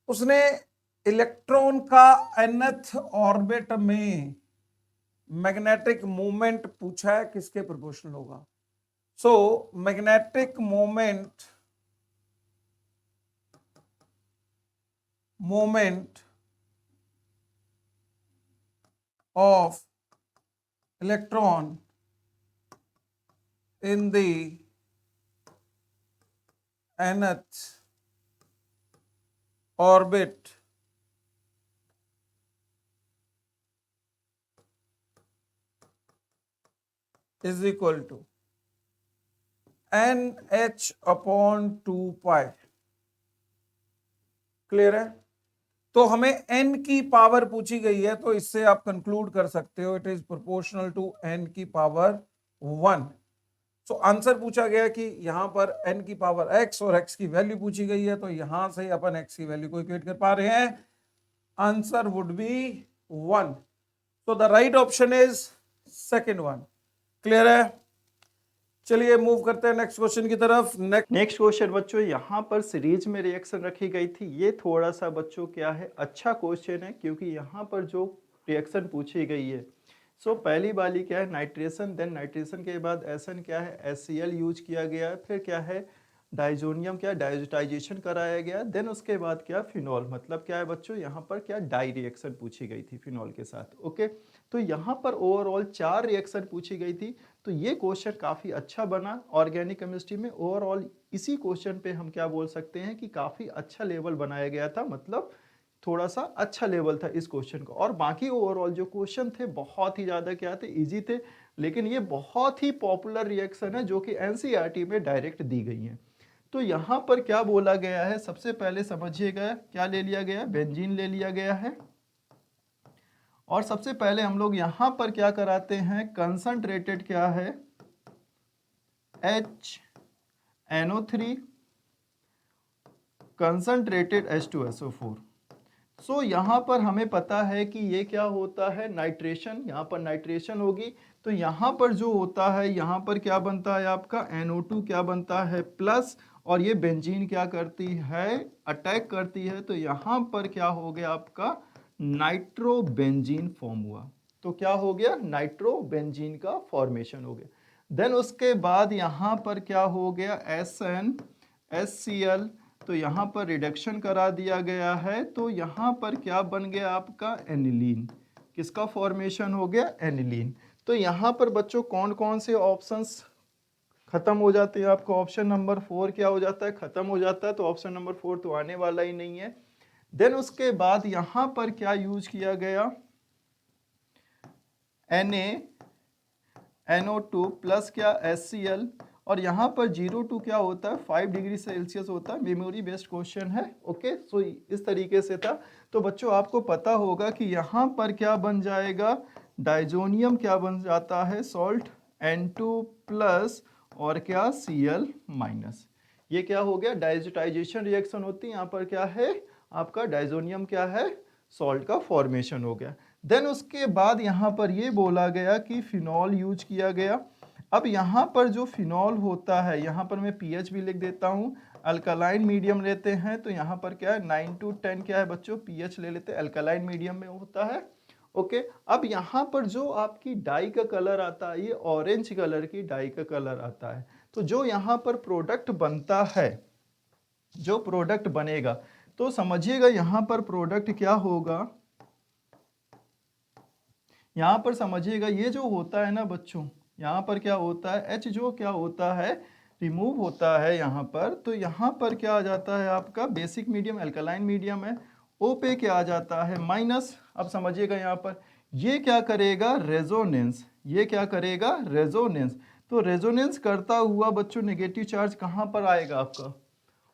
B: उसने इलेक्ट्रॉन का nth ऑर्बिट में मैग्नेटिक मोमेंट पूछा है, किसके प्रोपोर्शनल होगा। So magnetic moment of electron in the nth orbit is equal to NH upon 2 pi। Clear है। तो हमें n की पावर पूछी गई है, तो इससे आप कंक्लूड कर सकते हो it is proportional to n की पावर 1। सो आंसर पूछा गया कि यहां पर n की पावर x और x की वैल्यू पूछी गई है, तो यहां से अपन x की वैल्यू को इक्वेट कर पा रहे हैं। Answer would be 1। तो the right option is second one. Clear है। चलिए मूव करते हैं नेक्स्ट क्वेश्चन की तरफ।
C: नेक्स्ट क्वेश्चन बच्चों, यहाँ पर सीरीज में रिएक्शन रखी गई थी। ये थोड़ा सा बच्चों क्या है, अच्छा क्वेश्चन है, क्योंकि यहाँ पर जो रिएक्शन पूछी गई है, सो पहली वाली क्या है, नाइट्रेशन, देन नाइट्रेशन के बाद एसन क्या है, HCl यूज किया गया, फिर क्या है डाइजोनियम, क्या डाइजोटाइजेशन कराया गया, देन उसके बाद क्या फिनॉल। मतलब क्या है बच्चों, यहाँ पर क्या डाई रिएक्शन पूछी गई थी फिनॉल के साथ। ओके, तो यहाँ पर ओवरऑल 4 रिएक्शन पूछी गई थी। तो ये क्वेश्चन काफ़ी अच्छा बना ऑर्गेनिक केमिस्ट्री में। ओवरऑल इसी क्वेश्चन पे हम क्या बोल सकते हैं कि काफ़ी अच्छा लेवल बनाया गया था, मतलब थोड़ा सा अच्छा लेवल था इस क्वेश्चन को। और बाकी ओवरऑल जो क्वेश्चन थे बहुत ही ज़्यादा क्या थे, इजी थे, लेकिन ये बहुत ही पॉपुलर रिएक्शन है जो कि NCERT में डायरेक्ट दी गई हैं। तो यहाँ पर क्या बोला गया है, सबसे पहले समझिएगा क्या ले लिया गया, बेंजीन ले लिया गया है। और सबसे पहले हम लोग यहाँ पर क्या कराते हैं, कंसंट्रेटेड क्या है HNO3 कंसंट्रेटेड H2SO4। सो यहाँ पर हमें पता है कि ये क्या होता है, नाइट्रेशन, यहाँ पर नाइट्रेशन होगी। तो यहाँ पर जो होता है, यहाँ पर क्या बनता है आपका NO2 क्या बनता है प्लस, और ये बेंजीन क्या करती है, अटैक करती है। तो यहाँ पर क्या हो गया आपका नाइट्रोबेंजीन फॉर्म हुआ। तो क्या हो गया, नाइट्रोबेंजीन का फॉर्मेशन हो गया। देन उसके बाद यहाँ पर क्या हो गया, SnHCl, तो यहाँ पर रिडक्शन करा दिया गया है। तो यहाँ पर क्या बन गया आपका एनिलीन। किसका फॉर्मेशन हो गया, एनिलीन। तो यहाँ पर बच्चों कौन कौन से ऑप्शंस खत्म हो जाते हैं, आपका ऑप्शन नंबर 4 क्या हो जाता है, खत्म हो जाता है, तो ऑप्शन नंबर 4 तो आने वाला ही नहीं है। देन उसके बाद यहाँ पर क्या यूज किया गया, NaNO2 प्लस क्या HCl, और यहाँ पर 0 क्या होता है, 5 डिग्री सेल्सियस होता है। मेमोरी बेस्ड क्वेश्चन है। ओके, सो इस तरीके से था। तो बच्चों आपको पता होगा कि यहाँ पर क्या बन जाएगा, डाइजोनियम क्या बन जाता है, सॉल्ट N2 प्लस और क्या Cl माइनस। ये क्या हो गया, डाइजेटाइजेशन रिएक्शन होती है। यहाँ पर क्या है आपका डाइजोनियम क्या है, सॉल्ट का फॉर्मेशन हो गया। देन उसके बाद यहाँ पर ये बोला गया कि फिनॉल यूज किया गया। अब यहाँ पर जो फिनॉल होता है, यहाँ पर मैं pH भी लिख देता हूँ, अल्कलाइन मीडियम लेते हैं तो यहाँ पर क्या है 9 to 10 क्या है बच्चों, pH ले लेते हैं, अल्कलाइन मीडियम में होता है। ओके, अब यहाँ पर जो आपकी डाई का कलर आता है, ये ऑरेंज कलर की डाई का कलर आता है। तो जो यहाँ पर प्रोडक्ट बनता है, जो प्रोडक्ट बनेगा, तो समझिएगा यहाँ पर प्रोडक्ट क्या होगा, यहाँ पर समझिएगा ये जो होता है ना बच्चों, यहाँ पर क्या होता है, H जो क्या होता है रिमूव होता है यहाँ पर, तो यहाँ पर क्या आ जाता है आपका बेसिक मीडियम, अल्कलाइन मीडियम है, O पे क्या आ जाता है माइनस। अब समझिएगा यहाँ पर ये क्या करेगा, रेजोनेंस, ये क्या करेगा, रेजोनेंस। तो रेजोनेंस करता हुआ बच्चों नेगेटिव चार्ज कहाँ पर आएगा आपका,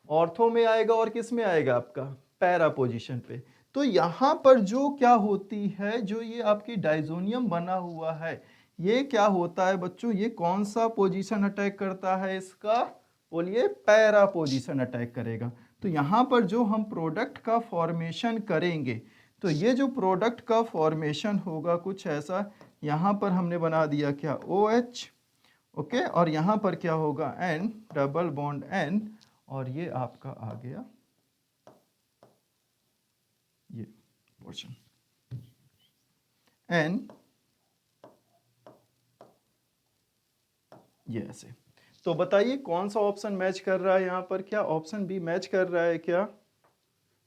C: ऑर्थो में आएगा, और किस में आएगा आपका, पैरा पोजीशन पे। तो यहाँ पर जो क्या होती है, जो ये आपकी डाइजोनियम बना हुआ है, ये क्या होता है बच्चों, ये कौन सा पोजीशन अटैक करता है इसका, बोलिए पैरा पोजीशन अटैक करेगा। तो यहाँ पर जो हम प्रोडक्ट का फॉर्मेशन करेंगे, तो ये जो प्रोडक्ट का फॉर्मेशन होगा कुछ ऐसा, यहाँ पर हमने बना दिया क्या OH, ओके, और यहाँ पर क्या होगा N, डबल बॉन्ड N, और ये आपका आ गया ये पोर्शन N, ये ऐसे। तो बताइए कौन सा ऑप्शन मैच कर रहा है यहाँ पर, क्या ऑप्शन बी मैच कर रहा है क्या,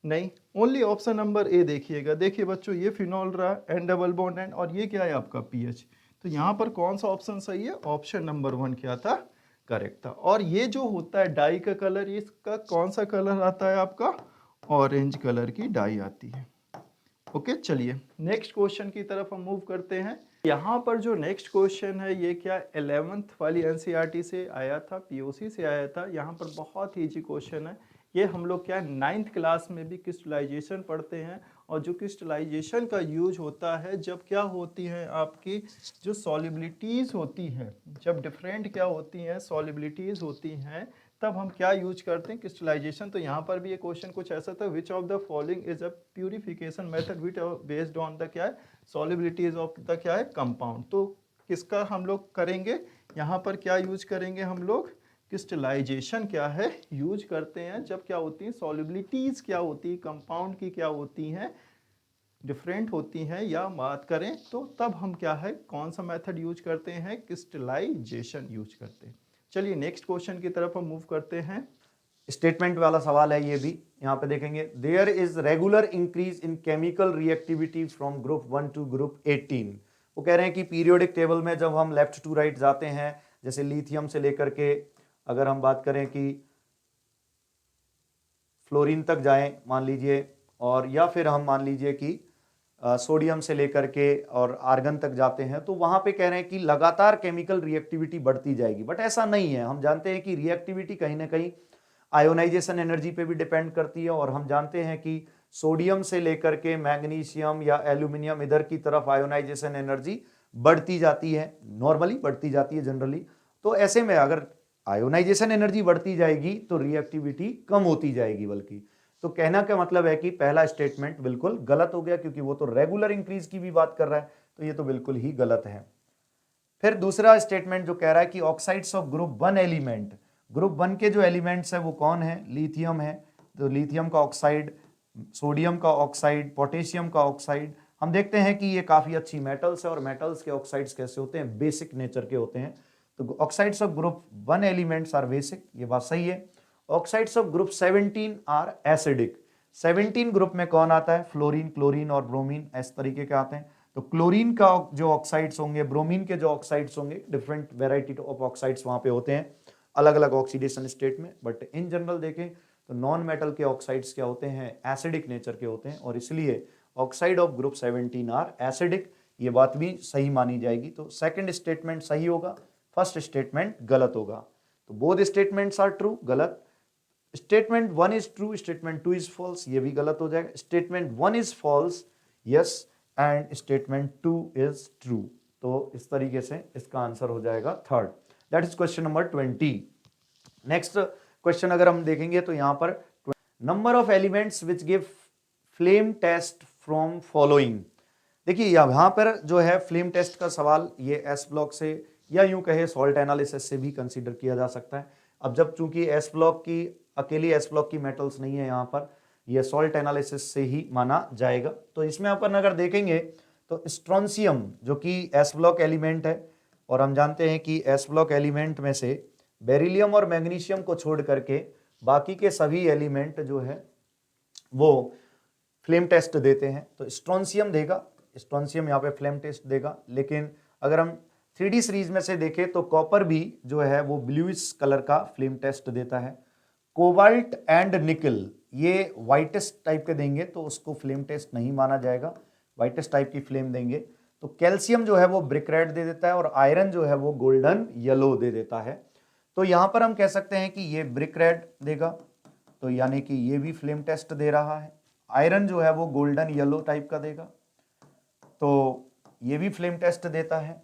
C: नहीं, ओनली ऑप्शन नंबर ए देखिएगा। देखिए बच्चों ये फिनॉल रहा, N डबल बॉन्ड N, और ये क्या है आपका pH। तो यहाँ पर कौन सा ऑप्शन सही है, ऑप्शन नंबर 1 क्या था, करेक्ट था। और ये जो होता है डाई का कलर, इसका कौन सा कलर आता है आपका, ऑरेंज कलर की डाई आती है। ओके, चलिए नेक्स्ट क्वेश्चन की तरफ हम मूव करते हैं। यहाँ पर जो नेक्स्ट क्वेश्चन है ये क्या 11th वाली NCERT से आया था, POC से आया था। यहाँ पर बहुत ही इजी क्वेश्चन है ये। हम लोग क्या 9th क्लास में भी क्रिस्टलाइजेशन पढ़ते हैं, और जो क्रिस्टलाइजेशन का यूज होता है जब क्या होती है आपकी जो सॉलिबिलिटीज़ होती हैं, जब डिफरेंट क्या होती हैं सॉलिबिलिटीज़ होती हैं, तब हम क्या यूज करते हैं, क्रिस्टलाइजेशन। तो यहाँ पर भी ये क्वेश्चन कुछ ऐसा था, which of the following is a purification method which based on the क्या है सॉलिबिलिटीज ऑफ द क्या है कंपाउंड। तो किसका हम लोग करेंगे, यहाँ पर क्या यूज करेंगे हम लोग, क्रिस्टलाइजेशन क्या है यूज करते हैं जब क्या होती है सॉलिबिलिटीज क्या होती है कंपाउंड की क्या होती हैं डिफरेंट होती हैं, या बात करें तो तब हम क्या है कौन सा मेथड यूज करते हैं, क्रिस्टलाइजेशन यूज करते हैं। चलिए नेक्स्ट क्वेश्चन की तरफ हम मूव करते हैं।
A: स्टेटमेंट वाला सवाल है ये भी, यहाँ पे देखेंगे there is regular increase in chemical reactivity from group 1 to group 18। वो कह रहे हैं कि पीरियोडिक टेबल में जब हम लेफ्ट टू राइट जाते हैं, जैसे लिथियम से लेकर के अगर हम बात करें कि फ्लोरीन तक जाएं मान लीजिए, और या फिर हम मान लीजिए कि सोडियम से लेकर के और आर्गन तक जाते हैं, तो वहां पे कह रहे हैं कि लगातार केमिकल रिएक्टिविटी बढ़ती जाएगी। बट ऐसा नहीं है, हम जानते हैं कि रिएक्टिविटी कहीं ना कहीं आयोनाइजेशन एनर्जी पे भी डिपेंड करती है, और हम जानते हैं कि सोडियम से लेकर के मैग्नीशियम या एल्यूमिनियम इधर की तरफ आयोनाइजेशन एनर्जी बढ़ती जाती है, नॉर्मली बढ़ती जाती है जनरली। तो ऐसे में अगर आयोनाइजेशन एनर्जी बढ़ती जाएगी तो रिएक्टिविटी कम होती जाएगी, बल्कि। तो कहना का मतलब है कि पहला स्टेटमेंट बिल्कुल गलत हो गया, क्योंकि वो तो रेगुलर इंक्रीज की भी बात कर रहा है, तो ये तो बिल्कुल ही गलत है। फिर दूसरा स्टेटमेंट जो कह रहा है कि oxides of group 1 element, group 1 के जो एलिमेंट्स है वो कौन है, लिथियम है। तो लिथियम का ऑक्साइड, सोडियम का ऑक्साइड, पोटेशियम का ऑक्साइड, हम देखते हैं कि ये काफी अच्छी मेटल्स है, और मेटल्स के ऑक्साइड्स कैसे होते हैं, बेसिक नेचर के होते हैं। तो oxides of group 1 elements are basic, ये बात सही है। Oxides of group 17 are acidic. 17 group में कौन आता है, फ्लोरीन, क्लोरीन और ब्रोमीन, इस तरीके के आते हैं। तो क्लोरीन का जो ऑक्साइड्स होंगे, ब्रोमीन के जो ऑक्साइड्स होंगे, डिफरेंट वेराइटी ऑफ ऑक्साइड्स वहां पे होते हैं। अलग अलग ऑक्सीडेशन स्टेट में, बट इन जनरल देखें तो नॉन मेटल के ऑक्साइड्स क्या होते हैं, एसिडिक नेचर के होते हैं, और इसलिए oxide of group 17 are acidic, ये बात भी सही मानी जाएगी। तो सेकंड स्टेटमेंट सही होगा, फर्स्ट स्टेटमेंट गलत होगा। तो बोथ स्टेटमेंट्स आर ट्रू, गलत। Statement 1 is true, statement 2 is false, ये भी गलत हो जाएगा। Statement 1 is false, yes, and statement 2 is true. तो इस तरीके से इसका आंसर हो जाएगा third. That is question number 20। Next question अगर हम देखेंगे तो यहां पर number of elements which give flame test from following. देखिए यहां पर जो है फ्लेम टेस्ट का सवाल ये एस ब्लॉक से या यूं कहे सॉल्ट एनालिसिस से भी कंसीडर किया जा सकता है। अब जब चूंकि एस ब्लॉक की अकेली एस ब्लॉक की मेटल्स नहीं है, यहाँ पर यह सॉल्ट एनालिसिस से ही माना जाएगा। तो इसमें अपन अगर देखेंगे तो स्ट्रोंशियम जो कि एस ब्लॉक एलिमेंट है, और हम जानते हैं कि एस ब्लॉक एलिमेंट में से बेरिलियम और मैग्नीशियम को छोड़ करके बाकी के सभी एलिमेंट जो है वो फ्लेम टेस्ट देते हैं। तो स्ट्रोंशियम देगा, स्ट्रोंशियम यहाँ पे फ्लेम टेस्ट देगा। लेकिन अगर हम 3D सीरीज में से देखें तो कॉपर भी जो है वो ब्लूइश कलर का फ्लेम टेस्ट देता है। कोबाल्ट एंड निकल ये वाइटेस्ट टाइप के देंगे तो उसको फ्लेम टेस्ट नहीं माना जाएगा, वाइटेस्ट टाइप की फ्लेम देंगे। तो कैल्शियम जो है वो ब्रिक रेड दे देता है, और आयरन जो है वो गोल्डन येलो दे देता है। तो यहां पर हम कह सकते हैं कि ये ब्रिक रेड देगा, तो यानी कि ये भी फ्लेम टेस्ट दे रहा है। आयरन जो है वो गोल्डन येलो टाइप का देगा, तो ये भी फ्लेम टेस्ट देता है।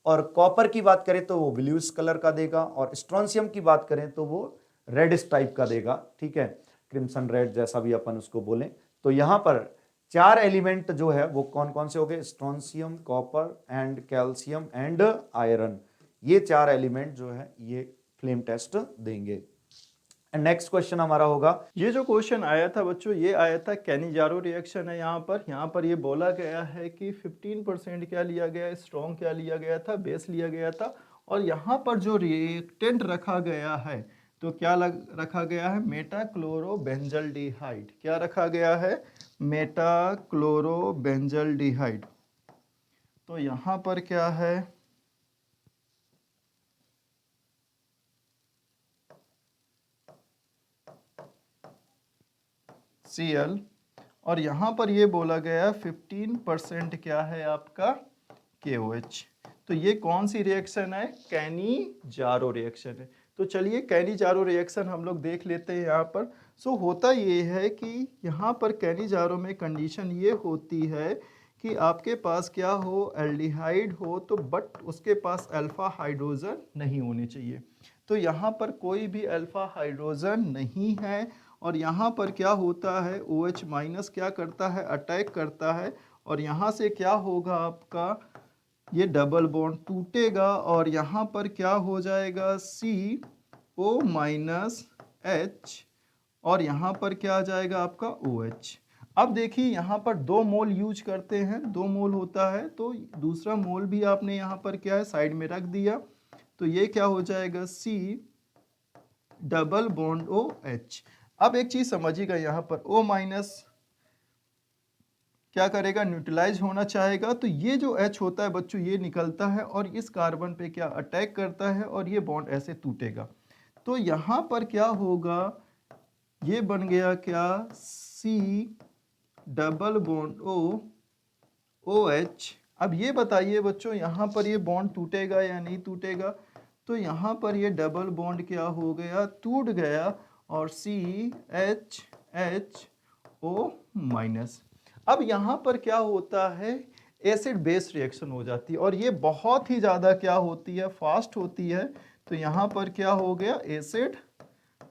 A: और कॉपर की बात करें तो वो ब्लूइश कलर का देगा, और स्ट्रोंशियम की बात करें तो वो रेडिश टाइप का देगा, ठीक है, क्रिम्सन रेड जैसा भी अपन उसको बोलें। तो यहां पर 4 एलिमेंट जो है वो कौन कौन से हो गए, strontium, copper and calcium and iron, ये 4 एलिमेंट जो है ये फ्लेम टेस्ट देंगे। नेक्स्ट क्वेश्चन हमारा होगा,
C: ये जो क्वेश्चन आया था बच्चों, ये आया था कैनिजारो रिएक्शन है। यहाँ पर ये बोला गया है कि 15% क्या लिया गया, स्ट्रॉन्ग क्या लिया गया था, बेस लिया गया था, और यहाँ पर जो रिएक्टेंट रखा गया है तो क्या रखा गया है, मेटाक्लोरोबेंजल्डिहाइड। क्या रखा गया है, मेटाक्लोरोबेंजल्डिहाइड। तो यहाँ पर क्या है, Cl, और यहाँ पर ये बोला गया 15% क्या है आपका KOH। तो ये कौन सी रिएक्शन है, कैनिजारो रिएक्शन है। तो चलिए कैनिजारो रिएक्शन हम लोग देख लेते हैं यहाँ पर। सो होता ये है कि यहाँ पर कैनिजारो में कंडीशन ये होती है कि आपके पास क्या हो, एल्डिहाइड हो तो बट उसके पास अल्फा हाइड्रोजन नहीं होने चाहिए। तो यहाँ पर कोई भी अल्फा हाइड्रोजन नहीं है, और यहाँ पर क्या होता है, OH माइनस क्या करता है, अटैक करता है, और यहाँ से क्या होगा आपका, ये डबल बॉन्ड टूटेगा, और यहाँ पर क्या हो जाएगा, CO माइनस H, और यहाँ पर क्या आ जाएगा आपका OH। अब देखिए यहाँ पर 2 मोल यूज करते हैं, 2 मोल होता है, तो दूसरा मोल भी आपने यहाँ पर क्या है साइड में रख दिया। तो ये क्या हो जाएगा, C डबल बॉन्ड OH। अब एक चीज समझिएगा, यहाँ पर O माइनस क्या करेगा, न्यूट्रलाइज होना चाहेगा, तो ये जो H होता है बच्चों ये निकलता है और इस कार्बन पे क्या अटैक करता है, और ये बॉन्ड ऐसे टूटेगा। तो यहाँ पर क्या होगा, ये बन गया क्या, C डबल बॉन्ड OH। अब ये बताइए बच्चों, यहाँ पर ये बॉन्ड टूटेगा या नहीं टूटेगा। तो यहाँ पर ये डबल बॉन्ड क्या हो गया, टूट गया, और CHHO माइनस। अब यहाँ पर क्या होता है, एसिड बेस रिएक्शन हो जाती है, और ये बहुत ही ज़्यादा क्या होती है, फास्ट होती है। तो यहाँ पर क्या हो गया, एसिड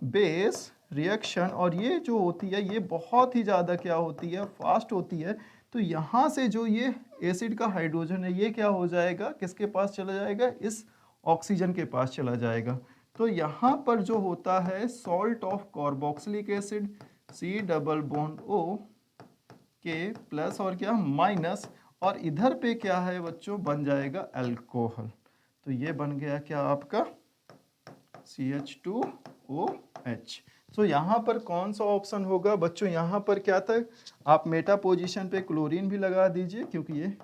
C: बेस रिएक्शन, और ये जो होती है ये बहुत ही ज़्यादा क्या होती है, फास्ट होती है। तो यहाँ से जो ये एसिड का हाइड्रोजन है ये क्या हो जाएगा, किसके पास चला जाएगा, इस ऑक्सीजन के पास चला जाएगा। तो यहाँ पर जो होता है salt of carboxylic acid, C double bond O के प्लस और क्या माइनस, और इधर पे क्या है बच्चों, बन जाएगा अल्कोहल। तो ये बन गया क्या आपका CH2OH। तो यहाँ पर कौन सा ऑप्शन होगा बच्चों, यहाँ पर क्या था, आप मेटा पोजीशन पे क्लोरीन भी लगा दीजिए, क्योंकि ये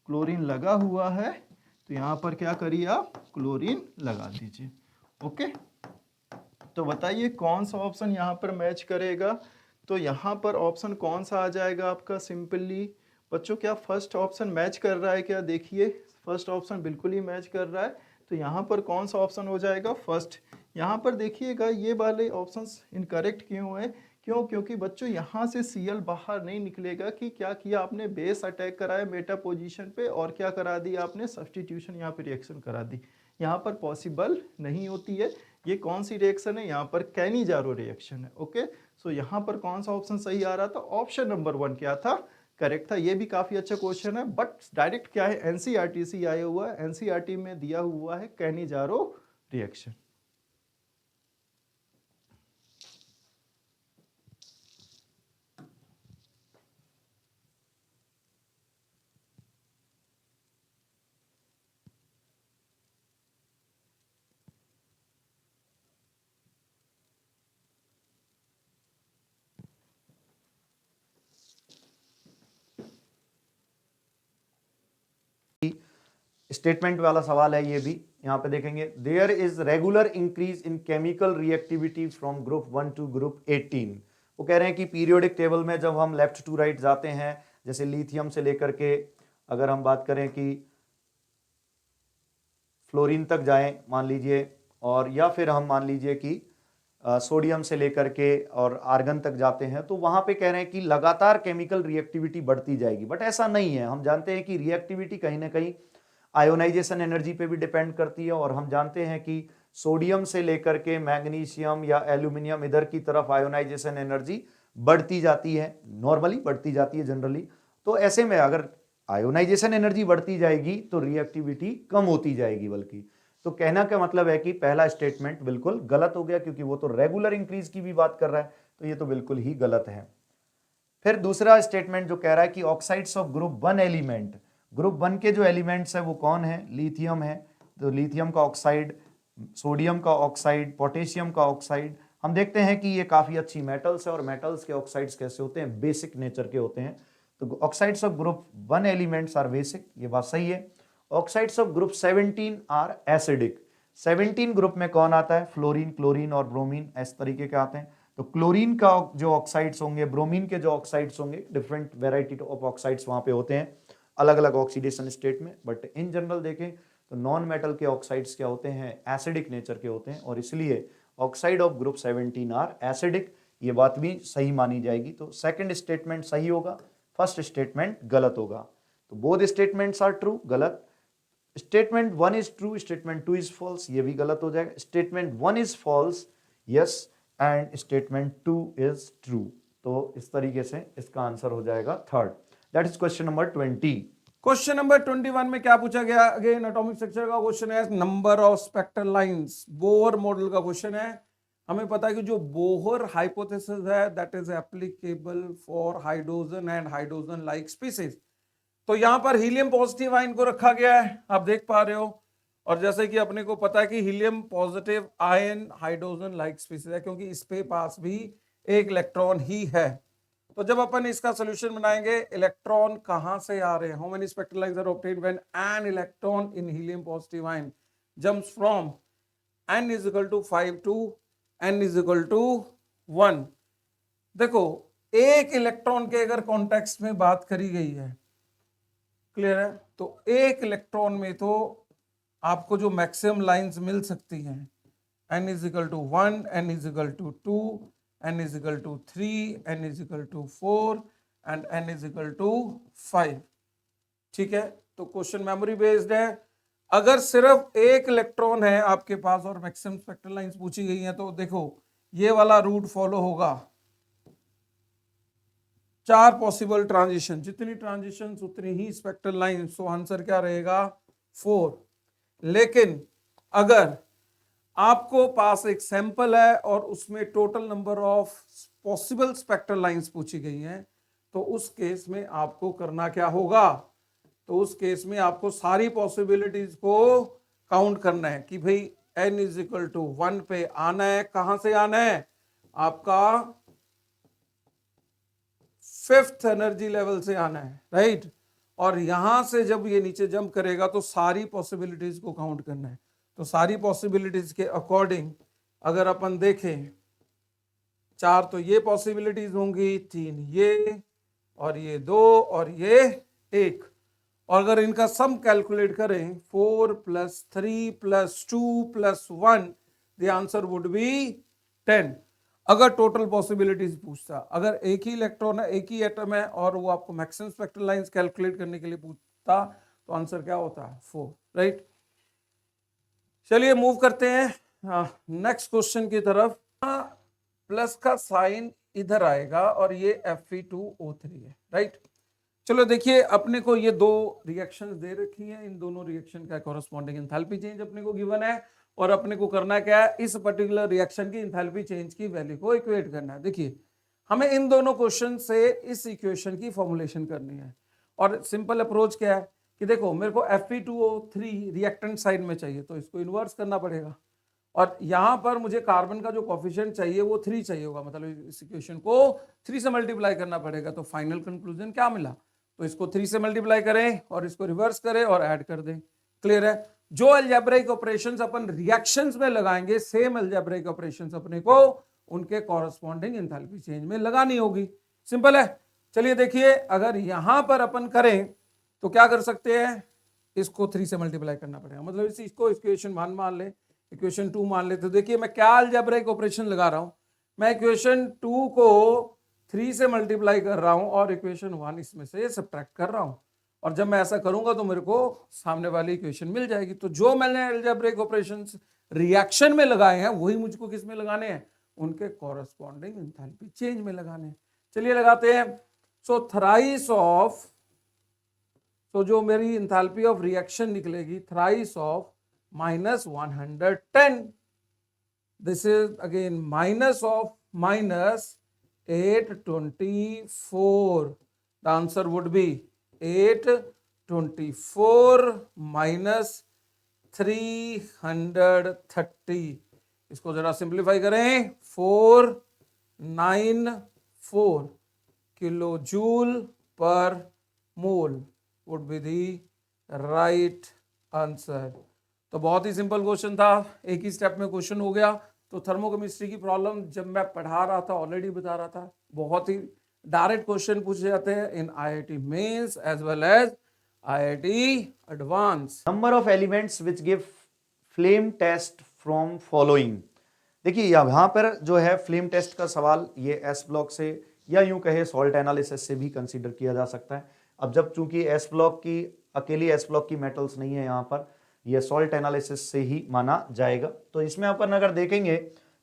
C: क्लोरीन लगा हुआ है। तो यहाँ पर क्या करिए, आप क्लोरीन लगा दीजिए। ओके। तो बताइए कौन सा ऑप्शन यहाँ पर मैच करेगा। तो यहाँ पर ऑप्शन कौन सा आ जाएगा आपका सिंपली बच्चों, क्या फर्स्ट ऑप्शन मैच कर रहा है क्या? देखिए फर्स्ट ऑप्शन बिल्कुल ही मैच कर रहा है। तो यहाँ पर कौन सा ऑप्शन हो जाएगा? फर्स्ट। यहाँ पर देखिएगा ये वाले ऑप्शंस इनकरेक्ट क्यों है? क्यों? क्योंकि बच्चों यहाँ से Cl बाहर नहीं निकलेगा कि क्या किया आपने, बेस अटैक कराया मेटा पोजीशन पे और क्या करा दिया आपने, सब्सटीट्यूशन यहाँ पे रिएक्शन करा दी। यहाँ पर पॉसिबल नहीं होती है। ये कौन सी रिएक्शन है? यहाँ पर कैनिजारो रिएक्शन है। ओके, सो यहाँ पर कौन सा ऑप्शन सही आ रहा था? ऑप्शन नंबर 1 क्या था? करेक्ट था। ये भी काफी अच्छा क्वेश्चन है, बट डायरेक्ट क्या है, एनसीईआरटी से आया हुआ है। एनसीईआरटी में दिया हुआ है कैनिजारो रिएक्शन।
A: स्टेटमेंट वाला सवाल है ये भी। यहाँ पे देखेंगे, there is regular increase in chemical reactivity from group 1 to group 18। वो कह रहे हैं कि पीरियोडिक टेबल में जब हम लेफ्ट टू राइट जाते हैं, जैसे लिथियम से लेकर के अगर हम बात करें कि फ्लोरीन तक जाएं मान लीजिए, और या फिर हम मान लीजिए कि सोडियम से लेकर के और आर्गन तक जाते हैं, तो वहां पे कह रहे हैं कि लगातार केमिकल रिएक्टिविटी बढ़ती जाएगी। बट ऐसा नहीं है। हम जानते हैं कि रिएक्टिविटी कहीं ना कहीं आयोनाइजेशन एनर्जी पे भी डिपेंड करती है, और हम जानते हैं कि सोडियम से लेकर के मैग्नीशियम या एल्यूमिनियम इधर की तरफ आयोनाइजेशन एनर्जी बढ़ती जाती है, नॉर्मली बढ़ती जाती है जनरली। तो ऐसे में अगर आयोनाइजेशन एनर्जी बढ़ती जाएगी तो रिएक्टिविटी कम होती जाएगी बल्कि। तो कहना का मतलब है कि पहला स्टेटमेंट बिल्कुल गलत हो गया, क्योंकि वो तो रेगुलर इंक्रीज की भी बात कर रहा है, तो ये तो बिल्कुल ही गलत है। फिर दूसरा स्टेटमेंट जो कह रहा है कि oxides of group 1 element, group 1 के जो एलिमेंट्स है वो कौन है? लिथियम है। तो लिथियम का ऑक्साइड, सोडियम का ऑक्साइड, पोटेशियम का ऑक्साइड, हम देखते हैं कि ये काफी अच्छी मेटल्स है, और मेटल्स के ऑक्साइड्स कैसे होते हैं? बेसिक नेचर के होते हैं। तो oxides of group 1 elements are basic, ये बात सही है। Oxides of group 17 are acidic. 17 group में कौन आता है? फ्लोरीन, क्लोरीन और ब्रोमीन, इस तरीके के आते हैं। तो क्लोरीन का जो ऑक्साइड्स होंगे, ब्रोमीन के जो ऑक्साइड्स होंगे, डिफरेंट वेराइटी ऑफ ऑक्साइड्स वहां पे होते हैं अलग अलग ऑक्सीडेशन स्टेट में। बट इन जनरल देखें तो नॉन मेटल के ऑक्साइड्स क्या होते हैं? एसिडिक नेचर के होते हैं, और इसलिए oxide of group 17 are acidic, ये बात भी सही मानी जाएगी। तो सेकंड स्टेटमेंट सही होगा, फर्स्ट स्टेटमेंट गलत होगा। तो बोथ स्टेटमेंट्स आर ट्रू, गलत। Statement 1 is true, statement 2 is false, ये भी गलत हो जाएगा। Statement 1 is false, yes, and statement 2 is true. तो इस तरीके से इसका आंसर हो जाएगा third. That is question number 20।
B: Question number 21 में क्या पूछा गया? अगेन एटॉमिक स्ट्रक्चर का क्वेश्चन है, number of spectral lines, Bohr model का क्वेश्चन है। हमें पता है कि जो बोहर हाइपोथेसिस है that is applicable for hydrogen and hydrogen like species. तो यहां पर हीलियम पॉजिटिव आयन को रखा गया है, आप देख पा रहे हो। और जैसे कि अपने को पता है कि helium positive ion hydrogen like species है, क्योंकि इसके पास भी एक इलेक्ट्रॉन ही है। तो जब अपन इसका सोल्यूशन बनाएंगे, इलेक्ट्रॉन कहां से आ रहे हैं? How many spectral lines are obtained when an electron in helium positive ion jumps from n is equal to 5 to n is equal to 1। देखो, एक इलेक्ट्रॉन के अगर कॉन्टेक्स्ट में बात करी गई है, क्लियर है, तो एक इलेक्ट्रॉन में तो आपको जो मैक्सिमम लाइंस मिल सकती हैं, n is equal to 1, n is equal to 2, n is equal to 3, n is equal to 4 and n is equal to 5। ठीक है, तो क्वेश्चन मेमोरी बेस्ड है। अगर सिर्फ एक इलेक्ट्रॉन है आपके पास और मैक्सिमम स्पेक्ट्रल लाइंस पूछी गई हैं, तो देखो ये वाला रूट फॉलो होगा, 4 पॉसिबल ट्रांजिशन, जितनी ट्रांजिशन उतनी ही स्पेक्ट्रल लाइंस, तो आंसर क्या रहेगा? 4। लेकिन अगर आपको पास एक सैंपल है और उसमें total number of possible spectral lines पूछी गई हैं, तो उस केस में आपको करना क्या होगा? तो उस केस में आपको सारी पॉसिबिलिटीज को काउंट करना है कि भाई n इज इक्वल टू 1 पे आना है। कहां से आना है? आपका 5th एनर्जी लेवल से आना है, राइट। और यहां से जब ये नीचे जंप करेगा तो सारी पॉसिबिलिटीज को काउंट करना है। तो सारी पॉसिबिलिटीज के अकॉर्डिंग अगर अपन देखें 4 तो ये पॉसिबिलिटीज होंगी, 3 ये, और ये 2, और ये 1। और अगर इनका सम कैलकुलेट करें 4 + 3 + 2 + 1, द आंसर वुड बी 10। अगर टोटल पॉसिबिलिटीज पूछता, अगर एक ही इलेक्ट्रॉन है, एक ही एटम है, और वो आपको मैक्सिमम स्पेक्ट्रल लाइंस कैलकुलेट करने के लिए पूछता, तो आंसर क्या होता है? 4, राइट। चलिए मूव करते हैं नेक्स्ट क्वेश्चन की तरफ। प्लस का साइन इधर आएगा और ये Fe2O3 है, राइट। चलो देखिए, अपने को ये दो रिएक्शंस दे रखी हैं, इन दोनों रिएक्शन का कॉरस्पॉन्डिंग एंथैल्पी चेंज अपने को गिवन है, और अपने को करना क्या है, इस पर्टिकुलर रिएक्शन की एंथैल्पी चेंज की वैल्यू को इक्वेट करना है। देखिए, हमें इन दोनों क्वेश्चन से इस इक्वेशन की फॉर्मुलेशन करनी है, और सिंपल अप्रोच क्या है कि देखो, मेरे को Fe2O3 रिएक्टेंट साइड में चाहिए, तो इसको इन्वर्स करना पड़ेगा, और यहां पर मुझे कार्बन का जो कोफिशिएंट चाहिए वो 3 चाहिए होगा, मतलब इस इक्वेशन को 3 से मल्टीप्लाई करना पड़ेगा। तो फाइनल कंक्लूजन क्या मिला, तो इसको 3 से मल्टीप्लाई करें और इसको रिवर्स करें और ऐड कर दें। क्लियर है? जो अलजेब्रिक ऑपरेशंस अपन रिएक्शंस में लगाएंगे, सेम अलजेब्रिक ऑपरेशंस अपने को उनके कॉरस्पॉन्डिंग एंथैल्पी चेंज में लगानी होगी। सिंपल है। चलिए देखिए, अगर यहां पर अपन करें तो क्या कर सकते हैं, इसको 3 से मल्टीप्लाई करना पड़ेगा, मतलब इसको इक्वेशन 1 मान ले, इक्वेशन 2 मान ले। तो देखिए मैं क्या अलजेब्रिक ऑपरेशन लगा रहा हूं, मैं इक्वेशन 2 को 3 से मल्टीप्लाई कर रहा हूं और इक्वेशन 1 इसमें से सब्ट्रैक्ट कर रहा हूं, और जब मैं ऐसा करूंगा तो मेरे को सामने वाली इक्वेशन मिल जाएगी। तो जो मैंने अलजेब्रिक ऑपरेशंस रिएक्शन में लगाए हैं वही मुझको किस में लगाने हैं, उनके कॉरस्पॉन्डिंग एंथैल्पी चेंज में लगाने हैं। चलिए लगाते हैं। सो थ्राइस ऑफ, तो जो मेरी एंथैल्पी ऑफ रिएक्शन निकलेगी, thrice of -110, this is again minus of -824. The answer would be 824 minus 330. इसको जरा सिंप्लीफाई करें, 494 किलो जूल पर मोल would be the right answer. तो बहुत ही सिंपल क्वेश्चन था, एक ही स्टेप में क्वेश्चन हो गया। तो थर्मोकेमिस्ट्री की प्रॉब्लम जब मैं पढ़ा रहा था, ऑलरेडी बता रहा था, बहुत ही डायरेक्ट क्वेश्चन पूछे जाते हैं in IIT mains as well as IIT advance.
A: Number of elements which give flame test from following. देखिए यहाँ पर जो है फ्लेम टेस्ट का सवाल ये एस ब्लॉक से या यूं कहे सॉल्ट एनालिसिस से भी कंसीडर किया जा सकता है। अब जब चूंकि एस ब्लॉक की अकेली एस ब्लॉक की मेटल्स नहीं है यहाँ पर, ये सॉल्ट एनालिसिस से ही माना जाएगा। तो इसमें अपन अगर देखेंगे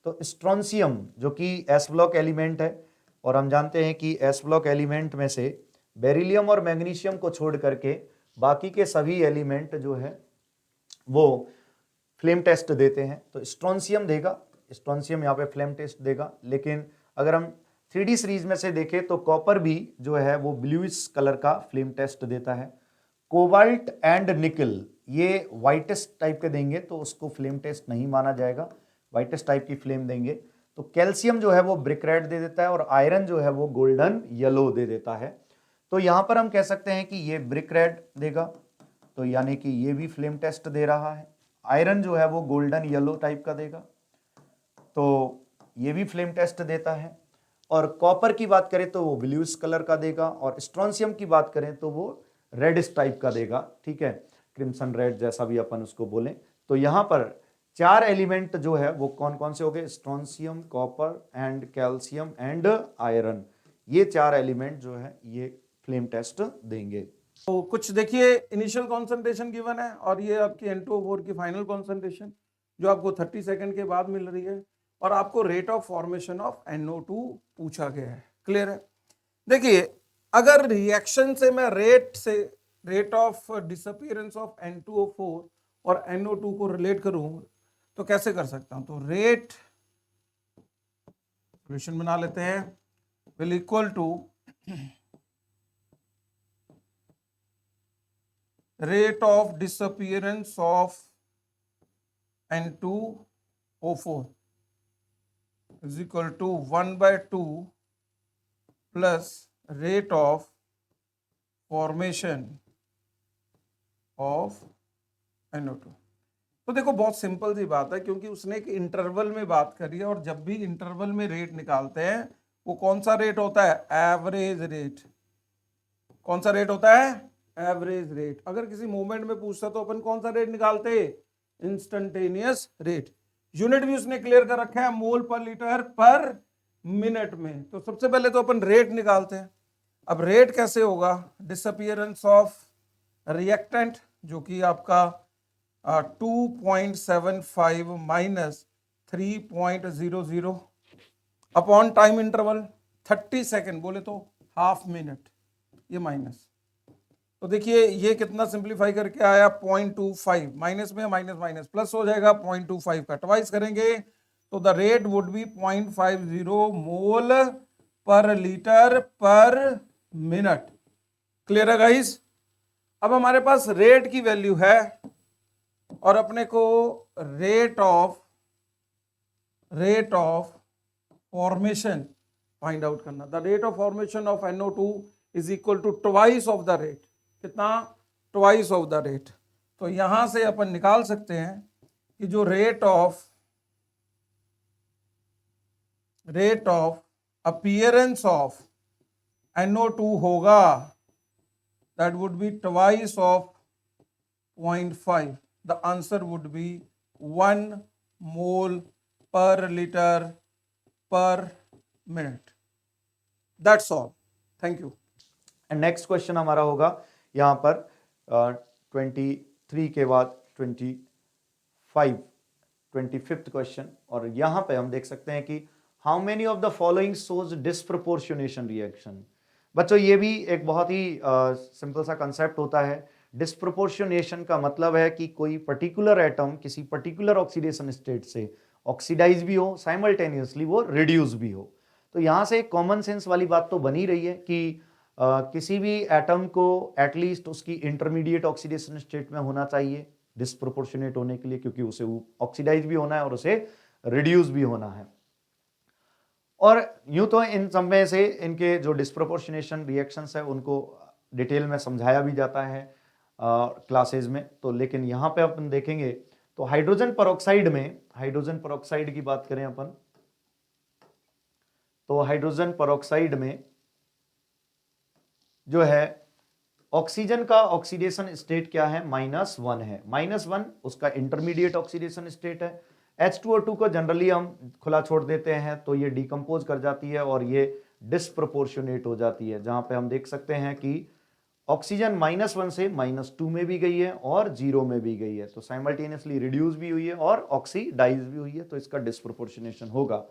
A: तो स्ट्रोंशियम जो कि एस ब्लॉक एलिमेंट है, और हम जानते हैं कि एस ब्लॉक एलिमेंट में से बेरिलियम और मैग्नीशियम को छोड़ करके बाकी के सभी एलिमेंट जो है वो फ्लेम टेस्ट देते हैं। तो स्ट्रोंशियम देगा, स्ट्रोंशियम यहाँ पे फ्लेम टेस्ट देगा। लेकिन अगर हम 3D सीरीज में से देखें तो कॉपर भी जो है वो ब्लूइश कलर का फ्लेम टेस्ट देता है। कोबाल्ट एंड निकल ये वाइटेस्ट टाइप के देंगे तो उसको फ्लेम टेस्ट नहीं माना जाएगा, वाइटेस्ट टाइप की फ्लेम देंगे। तो कैल्शियम जो है वो ब्रिक रेड दे देता है और आयरन जो है वो गोल्डन येलो दे देता है। तो यहां पर हम कह सकते हैं कि ये ब्रिक रेड देगा, तो यानी कि ये भी फ्लेम टेस्ट दे रहा है। आयरन जो है वो गोल्डन येलो टाइप का देगा, तो ये भी फ्लेम टेस्ट देता है। और कॉपर की बात करें तो वो ब्लूइश कलर का देगा, और स्ट्रोंशियम की बात करें तो वो रेडिश टाइप का देगा, ठीक है, क्रिम्सन रेड जैसा भी अपन उसको बोलें। तो यहाँ पर 4 एलिमेंट जो है वो कौन कौन से हो गए, strontium, copper and calcium and iron, ये 4 एलिमेंट जो है ये फ्लेम टेस्ट देंगे।
B: तो कुछ देखिए, इनिशियल कॉन्सेंट्रेशन गिवन है और ये आपकी N2O4 की फाइनल कॉन्सेंट्रेशन जो आपको 30 सेकंड के बाद मिल रही है, और आपको rate of formation of NO2 पूछा गया है। क्लियर है? देखिए, अगर रिएक्शन से मैं rate of disappearance of N2O4 और NO2 को रिलेट करूं तो कैसे कर सकता हूं, तो रेट सॉल्यूशन बना लेते हैं, will equal to rate of disappearance of N2O4 is equal to 1/2 plus rate of formation of NO2। तो देखो बहुत सिंपल सी बात है, क्योंकि उसने एक इंटरवल में बात करी है, और जब भी इंटरवल में रेट निकालते हैं वो कौन सा रेट होता है? Average rate. कौन सा रेट होता है? Average rate. अगर किसी मोमेंट में पूछता तो अपन कौन सा रेट निकालते? Instantaneous rate. यूनिट भी उसने क्लियर कर रखा है, मोल पर लीटर पर मिनट में। तो सबसे पहले तो अपन रेट निकालते हैं। अब रेट कैसे होगा? डिसअपियरेंस ऑफ रिएक्टेंट, जो कि आपका 2.75 minus 3.00 upon time interval 30 second, बोले तो हाफ मिनट, ये माइनस। तो देखिए ये कितना सिंप्लीफाई करके आया? 0.25, माइनस में माइनस माइनस प्लस हो जाएगा, 0.25 का ट्वाइस करेंगे तो द रेट वुड बी 0.50 मोल पर लीटर पर मिनट। क्लियर है गाइस? अब हमारे पास रेट की वैल्यू है और अपने को rate of formation find out करना। The rate of formation of NO2 is equal to twice of the rate. कितना? Twice of the rate. तो यहां से अपन निकाल सकते हैं कि जो rate of appearance of NO2 होगा, that would be twice of 0.5. The answer would be 1 mole per liter per minute. That's all. Thank you.
A: And next question हमारा होगा यहाँ पर 23 के बाद 25th क्वेश्चन, और यहाँ पे हम देख सकते हैं कि how many of the following shows disproportionation reaction. बच्चों ये भी एक बहुत ही सिंपल सा कंसेप्ट होता है। डिस्प्रपोर्शनेशन का मतलब है कि कोई पर्टिकुलर एटम किसी पर्टिकुलर ऑक्सीडेशन स्टेट से ऑक्सीडाइज भी हो, साइमल्टेनियसली वो रिड्यूस भी हो। तो यहाँ से एक कॉमन सेंस वाली बात तो बनी रही है कि किसी भी एटम को एटलीस्ट उसकी इंटरमीडिएट ऑक्सीडेशन स्टेट में होना चाहिए डिस्प्रोपोर्शनेट होने के लिए, क्योंकि उसे ऑक्सीडाइज भी होना है और उसे रिड्यूस भी होना है। और यूं तो इन सब में से इनके जो डिस्प्रोपोर्शनेशन रिएक्शंस है उनको डिटेल में समझाया भी जाता है क्लासेज में, तो लेकिन यहाँ पे अपन देखेंगे तो हाइड्रोजन पेरोक्साइड की बात करें अपन, तो हाइड्रोजन पेरोक्साइड में जो है ऑक्सीजन का ऑक्सीडेशन स्टेट क्या है? -1 है। -1 उसका इंटरमीडिएट ऑक्सीडेशन स्टेट है। H2O2 को जनरली हम खुला छोड़ देते हैं तो ये डिकम्पोज कर जाती है और ये डिस्प्रोपोर्शनेट हो जाती है, जहां पे हम देख सकते हैं कि ऑक्सीजन -1 से -2 में भी गई है और 0 में भी गई है, तो साइमल्टेनियसली रिड्यूस भी हुई है और ऑक्सीडाइज भी हुई है, तो इसका डिस्प्रोपोर्शनेशन होगा।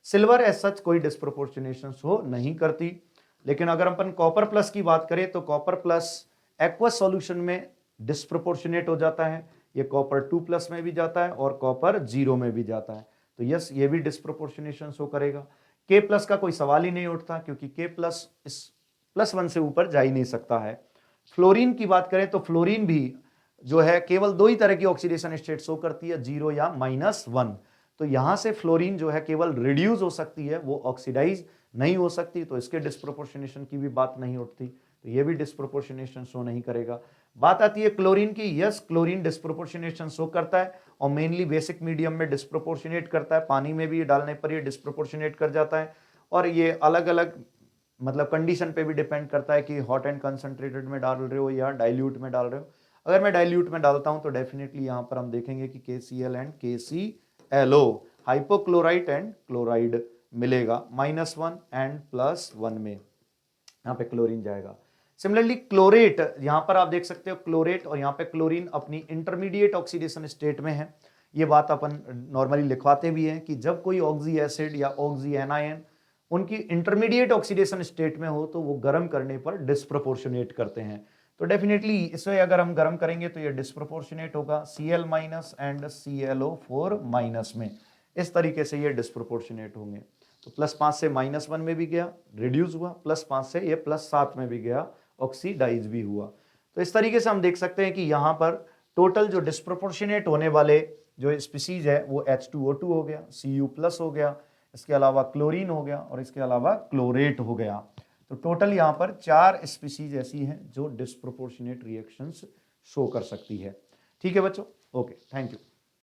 A: सिल्वर एज सच कोई डिस्प्रोपोर्शनेशन शो नहीं करती, लेकिन अगर अपन कॉपर प्लस की बात करें तो कॉपर प्लस एक्वस सॉल्यूशन में डिस्प्रोपोर्शनेट हो जाता है। ये कॉपर 2+ में भी जाता है और कॉपर 0 में भी जाता है, तो यस ये भी डिस्प्रोपोर्शनेशन शो करेगा। K+ का कोई सवाल ही नहीं उठता क्योंकि K+ इस +1 से ऊपर जा ही नहीं सकता है। फ्लोरीन की बात करें तो फ्लोरीन भी जो है केवल 2 ही तरह की ऑक्सीडेशन स्टेट शो करती है, 0 या -1। तो यहां से फ्लोरीन जो है केवल रिड्यूस हो सकती है, वो ऑक्सीडाइज नहीं हो सकती, तो इसके डिस्प्रोपोर्शनेशन की भी बात नहीं उठती, तो ये भी डिस्प्रोपोर्शनेशन शो नहीं करेगा। बात आती है क्लोरीन की। यस क्लोरीन डिस्प्रोपोर्शनेशन शो करता है और मेनली बेसिक मीडियम में डिस्प्रोपोर्शनेट करता है, पानी में भी डालने पर ये डिस्प्रोपोर्शनेट कर जाता है, और ये अलग अलग मतलब कंडीशन पे भी डिपेंड करता है कि हॉट एंड कंसंट्रेटेड में डाल रहे हो या डाइल्यूट में डाल रहे हो। अगर मैं डाइल्यूट में डालता हूं तो डेफिनेटली यहां पर हम देखेंगे कि KCl and KClO hypochlorite and chloride मिलेगा, -1 एंड +1 में यहाँ पे क्लोरीन जाएगा। सिमिलरली क्लोरेट, यहाँ पर आप देख सकते हो क्लोरेट और यहाँ पे क्लोरीन अपनी इंटरमीडिएट ऑक्सीडेशन स्टेट में है। ये बात अपन नॉर्मली लिखवाते भी हैं कि जब कोई ऑक्सी एसिड या ऑक्सी एनायन उनकी इंटरमीडिएट ऑक्सीडेशन स्टेट में हो तो वो गर्म करने पर डिस्प्रोपोर्शनेट करते हैं, तो डेफिनेटली इसे अगर हम गर्म करेंगे तो ये डिस्प्रोपोर्शनेट होगा Cl- एंड ClO4- में, इस तरीके से ये डिस्प्रोपोर्शनेट होंगे। तो +5 से -1 में भी गया, रिड्यूस हुआ, +5 से ये +7 में भी गया, ऑक्सीडाइज भी हुआ। तो इस तरीके से हम देख सकते हैं कि यहाँ पर टोटल जो डिस्प्रोपोर्शनेट होने वाले जो स्पीसीज है वो H2O2 हो गया, Cu+ हो गया, इसके अलावा क्लोरीन हो गया और इसके अलावा क्लोरेट हो गया। तो टोटल यहाँ पर 4 स्पीसीज ऐसी हैं जो डिस्प्रोपोर्शनेट रिएक्शंस शो कर सकती है। ठीक है बच्चों, ओके, थैंक यू।